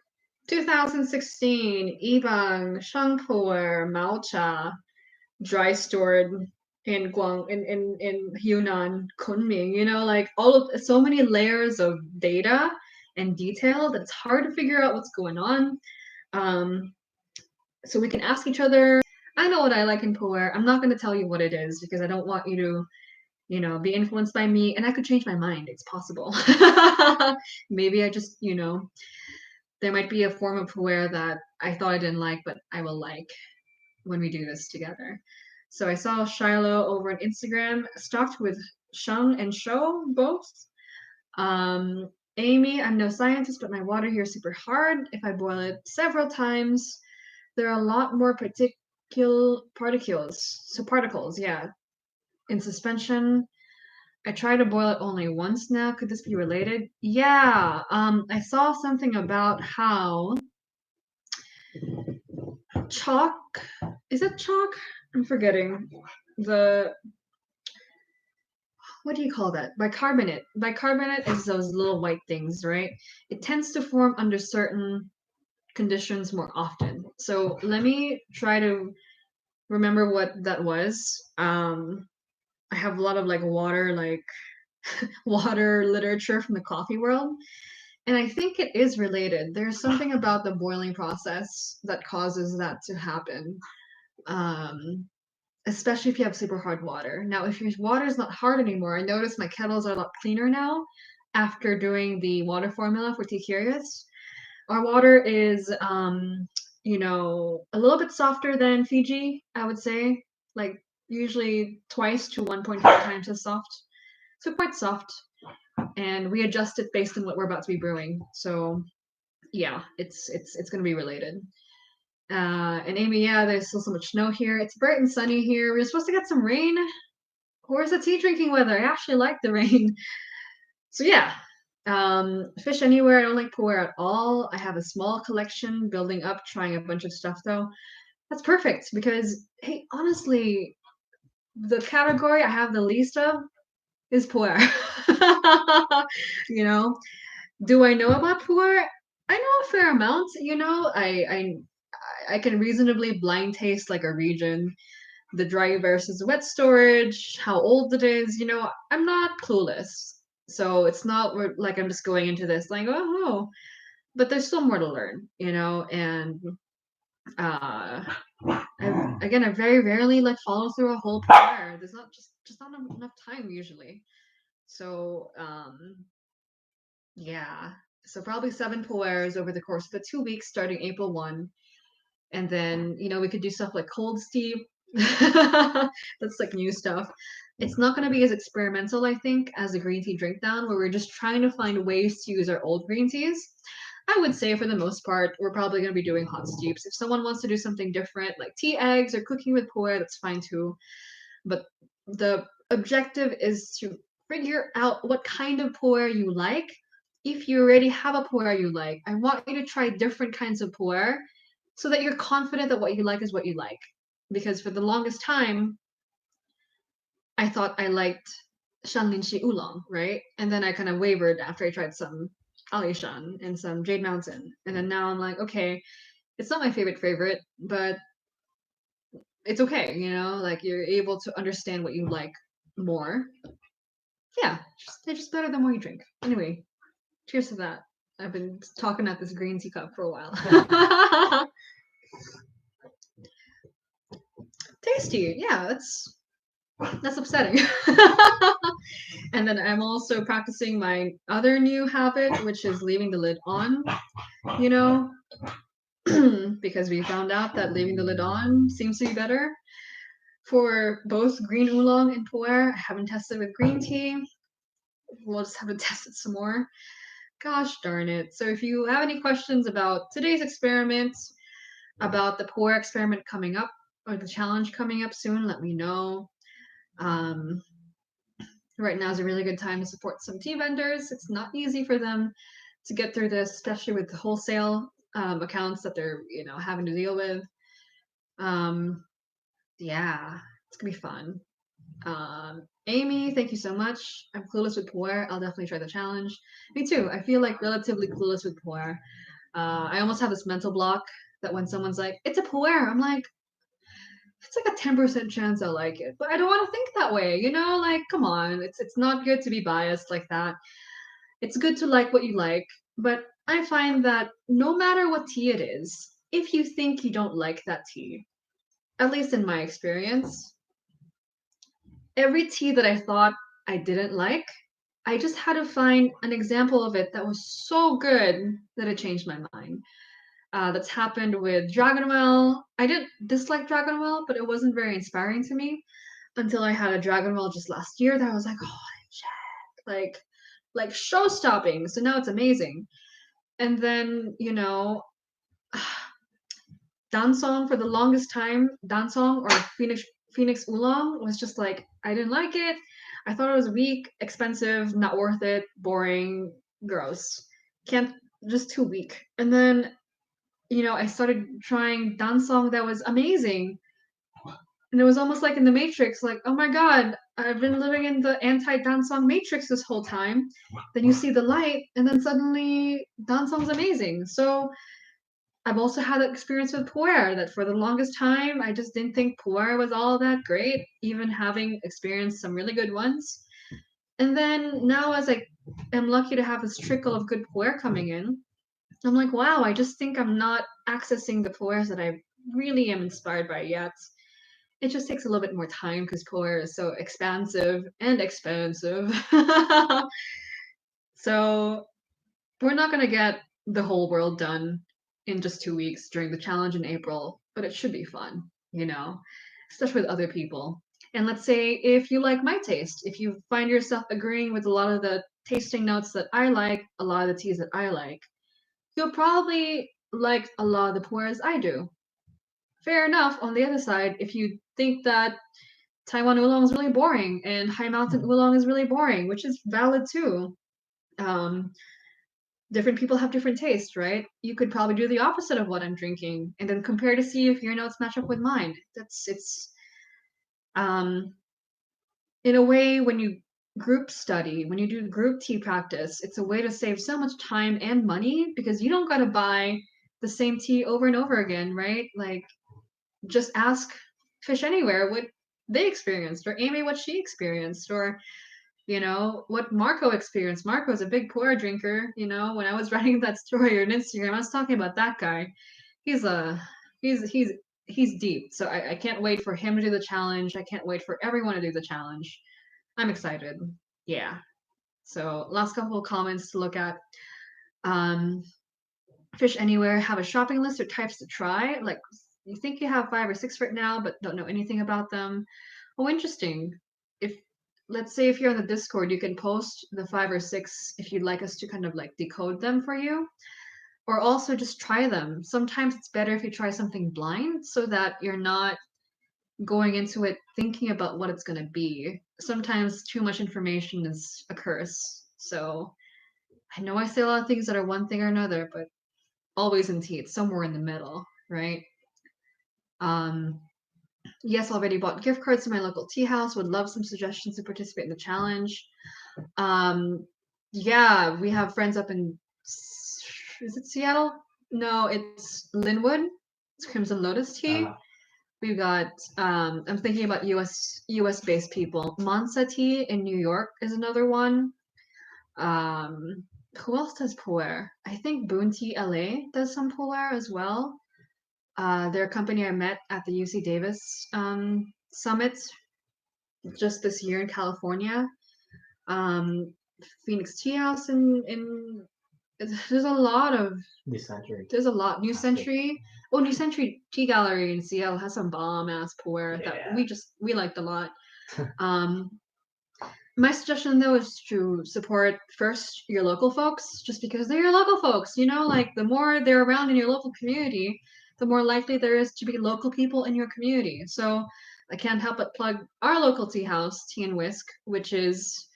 2016 Ibang, Shangpu'er, Maocha, dry stored in in Yunnan, Kunming, like all of so many layers of data and detail that it's hard to figure out what's going on. So we can ask each other. I know what I like in pu'er. I'm not going to tell you what it is because I don't want you to be influenced by me, and I could change my mind. It's possible. Maybe I just, there might be a form of pu'er that I thought I didn't like, but I will like when we do this together. So I saw Shiloh over on Instagram, stocked with shang and show both. Amy, I'm no scientist, but my water here is super hard. If I boil it several times, there are a lot more particles. So particles, yeah, in suspension. I try to boil it only once now. Could this be related? Yeah. I saw something about how chalk, is it chalk? I'm forgetting. What do you call that? Bicarbonate. Bicarbonate is those little white things, right? It tends to form under certain conditions more often. So let me try to remember what that was. I have a lot of water literature from the coffee world. And I think it is related. There's something about the boiling process that causes that to happen. Especially if you have super hard water. Now, if your water is not hard anymore, I notice my kettles are a lot cleaner now after doing the water formula for Tea Curious. Our water is, a little bit softer than Fiji, I would say, like usually twice to 1.5 times as soft. so quite soft, and we adjust it based on what we're about to be brewing. So yeah, it's gonna be related. And Amy, yeah, there's still so much snow here. It's bright and sunny here. We're supposed to get some rain. Where's the tea drinking weather? I actually like the rain. So yeah, fish anywhere. I don't like pu'er at all. I have a small collection building up, trying a bunch of stuff though. That's perfect because hey, honestly, the category I have the least of is pu'er. you know, do I know about pu'er? I know a fair amount. I can reasonably blind taste like a region, the dry versus wet storage, how old it is. I'm not clueless. So it's not like I'm just going into this like, oh, but there's still more to learn, and uh I very rarely like follow through a whole prayer. There's not enough time usually. So yeah. So probably 7 puers over the course of the 2 weeks starting April 1. And then, we could do stuff like cold steep. That's like new stuff. It's not going to be as experimental, I think, as the green tea drink down, where we're just trying to find ways to use our old green teas. I would say for the most part, we're probably going to be doing hot steeps. If someone wants to do something different, like tea eggs or cooking with puer, that's fine too. But the objective is to figure out what kind of puer you like. If you already have a puer you like, I want you to try different kinds of puer so that you're confident that what you like is what you like. Because for the longest time, I thought I liked Shanlinshi Oolong, right? And then I kind of wavered after I tried some Alishan and some Jade Mountain. And then now I'm like, okay, it's not my favorite, but it's okay, like you're able to understand what you like more. Yeah, they're just better the more you drink. Anyway, cheers to that. I've been talking at this green tea cup for a while. Tasty, yeah, that's upsetting. And then I'm also practicing my other new habit, which is leaving the lid on, you know, because we found out that leaving the lid on seems to be better for both green oolong and pu'er. I haven't tested with green tea. We'll just have to test it some more. Gosh darn it. So if you have any questions about today's experiment, about the pu'er experiment coming up, or the challenge coming up soon, let me know. Right now is a really good time to support some tea vendors. It's not easy for them to get through this, especially with the wholesale accounts that they're having to deal with. Yeah, it's gonna be fun. Amy, thank you so much. I'm clueless with pu'er. I'll definitely try the challenge. Me too. I feel like relatively clueless with pu'er. I almost have this mental block that when someone's like, "It's a pu'er," I'm like, it's like a 10% chance I'll like it. But I don't want to think that way, Like, come on, it's not good to be biased like that. It's good to like what you like, but I find that no matter what tea it is, if you think you don't like that tea, at least in my experience, every tea that I thought I didn't like, I just had to find an example of it that was so good that it changed my mind. That's happened with Dragonwell. I didn't dislike Dragonwell, but it wasn't very inspiring to me until I had a Dragonwell just last year that I was like, holy shit, like show stopping. So now it's amazing. And then, Dansong for the longest time, Dansong or Phoenix Oolong was just like I didn't like it. I thought it was weak, expensive, not worth it, boring, gross. Can't just too weak. And then I started trying Dansong that was amazing. And it was almost like in the Matrix, like, oh my god, I've been living in the anti-Dansong Matrix this whole time. Then you see the light, and then suddenly Dansong's amazing. So I've also had that experience with pu'er that for the longest time I just didn't think pu'er was all that great, even having experienced some really good ones. And then now as I am lucky to have this trickle of good pu'er coming in, I'm like, wow, I just think I'm not accessing the pu'ers that I really am inspired by yet. It just takes a little bit more time because pu'er is so expansive and expensive. So we're not going to get the whole world done in just 2 weeks during the challenge in April, but it should be fun, especially with other people. And let's say if you like my taste, if you find yourself agreeing with a lot of the tasting notes that I like, a lot of the teas that I like, you'll probably like a lot of the pu'ers I do. Fair enough. On the other side, if you think that Taiwan oolong is really boring and High Mountain oolong is really boring, which is valid too. Um, Different people have different tastes, right? You could probably do the opposite of what I'm drinking and then compare to see if your notes match up with mine. It's um in a way when you group study, when you do group tea practice, it's a way to save so much time and money because you don't gotta buy the same tea over and over again, right? Like just ask Fish Anywhere what they experienced, or Amy what she experienced, or what Marco experienced. Marco's a big pour drinker. When I was writing that story on Instagram, I was talking about that guy. He's a he's deep. So I can't wait for him to do the challenge. I can't wait for everyone to do the challenge. I'm excited. Yeah. So last couple of comments to look at. Um, Fish Anywhere have a shopping list or types to try. Like you think you have 5 or 6 right now, but don't know anything about them. Oh, interesting. If let's say if you're on the Discord, you can post the 5 or 6 if you'd like us to kind of like decode them for you, or also just try them. Sometimes it's better if you try something blind so that you're not going into it thinking about what it's going to be. Sometimes too much information is a curse. So I know I say a lot of things that are one thing or another, but always in tea, it's somewhere in the middle, right? Um, yes, already bought gift cards to my local tea house. Would love some suggestions to participate in the challenge. Um, yeah, we have friends up in, is it Seattle? No, it's Linwood. It's Crimson Lotus tea. We've got, I'm thinking about US based people. Mansa Tea in New York is another one. Who else does pu'er? I think Boon Tea LA does some pu'er as well. They're a company I met at the UC Davis summit just this year in California. Phoenix Tea House in there's a lot of New Century. there's a lot. New Century. Oh, New Century Tea Gallery in Seattle has some bomb ass pu'er that we liked a lot. My suggestion though is to support first your local folks, just because they're your local folks. Like the more they're around in your local community, the more likely there is to be local people in your community. So I can't help but plug our local tea house, Tea and Whisk, which is,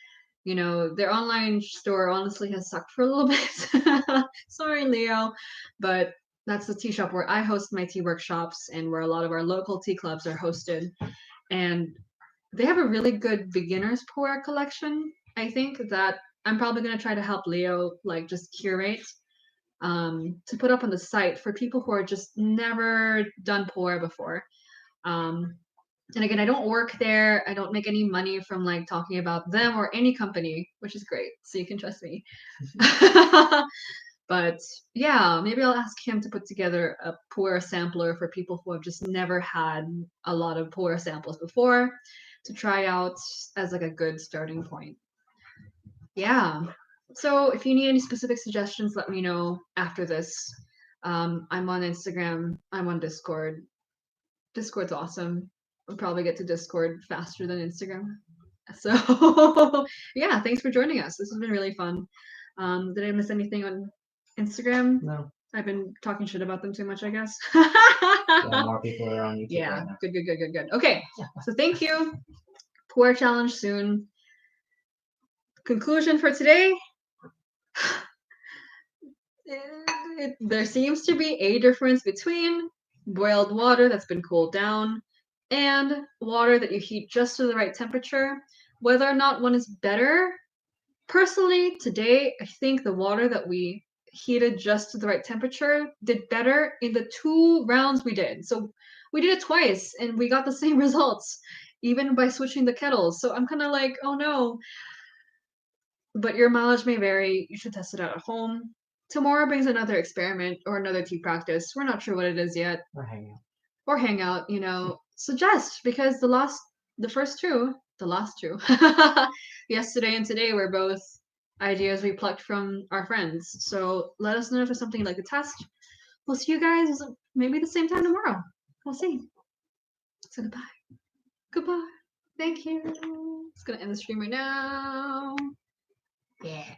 their online store honestly has sucked for a little bit. Sorry, Leo, but that's the tea shop where I host my tea workshops and where a lot of our local tea clubs are hosted. And they have a really good beginners pu'er collection. I think that I'm probably going to try to help Leo like just curate to put up on the site for people who are just never done pu'er before. And again, I don't work there. I don't make any money from like talking about them or any company, which is great. So you can trust me. But yeah, maybe I'll ask him to put together a pu'er sampler for people who have just never had a lot of pu'er samples before to try out as like a good starting point. Yeah. So if you need any specific suggestions, let me know after this. I'm on Instagram. I'm on Discord. Discord's awesome. I'll probably get to Discord faster than Instagram. So yeah, thanks for joining us. This has been really fun. Did I miss anything on Instagram? No. I've been talking shit about them too much, I guess. Yeah, more people are on YouTube. Yeah, right now. good. Okay, so thank you. Pu'er challenge soon. Conclusion for today. There seems to be a difference between boiled water that's been cooled down and water that you heat just to the right temperature. Whether or not one is better, personally, today, I think the water that we heated just to the right temperature did better in the 2 rounds we did. So we did it twice and we got the same results, even by switching the kettles. So I'm kind of like, oh no. But your mileage may vary. You should test it out at home. Tomorrow brings another experiment or another tea practice. We're not sure what it is yet. Or hang out, suggest, because the last two, yesterday and today were both ideas we plucked from our friends. So let us know if there's something you'd like to test. We'll see you guys maybe the same time tomorrow. We'll see. So goodbye. Goodbye. Thank you. It's gonna end the stream right now. Yeah.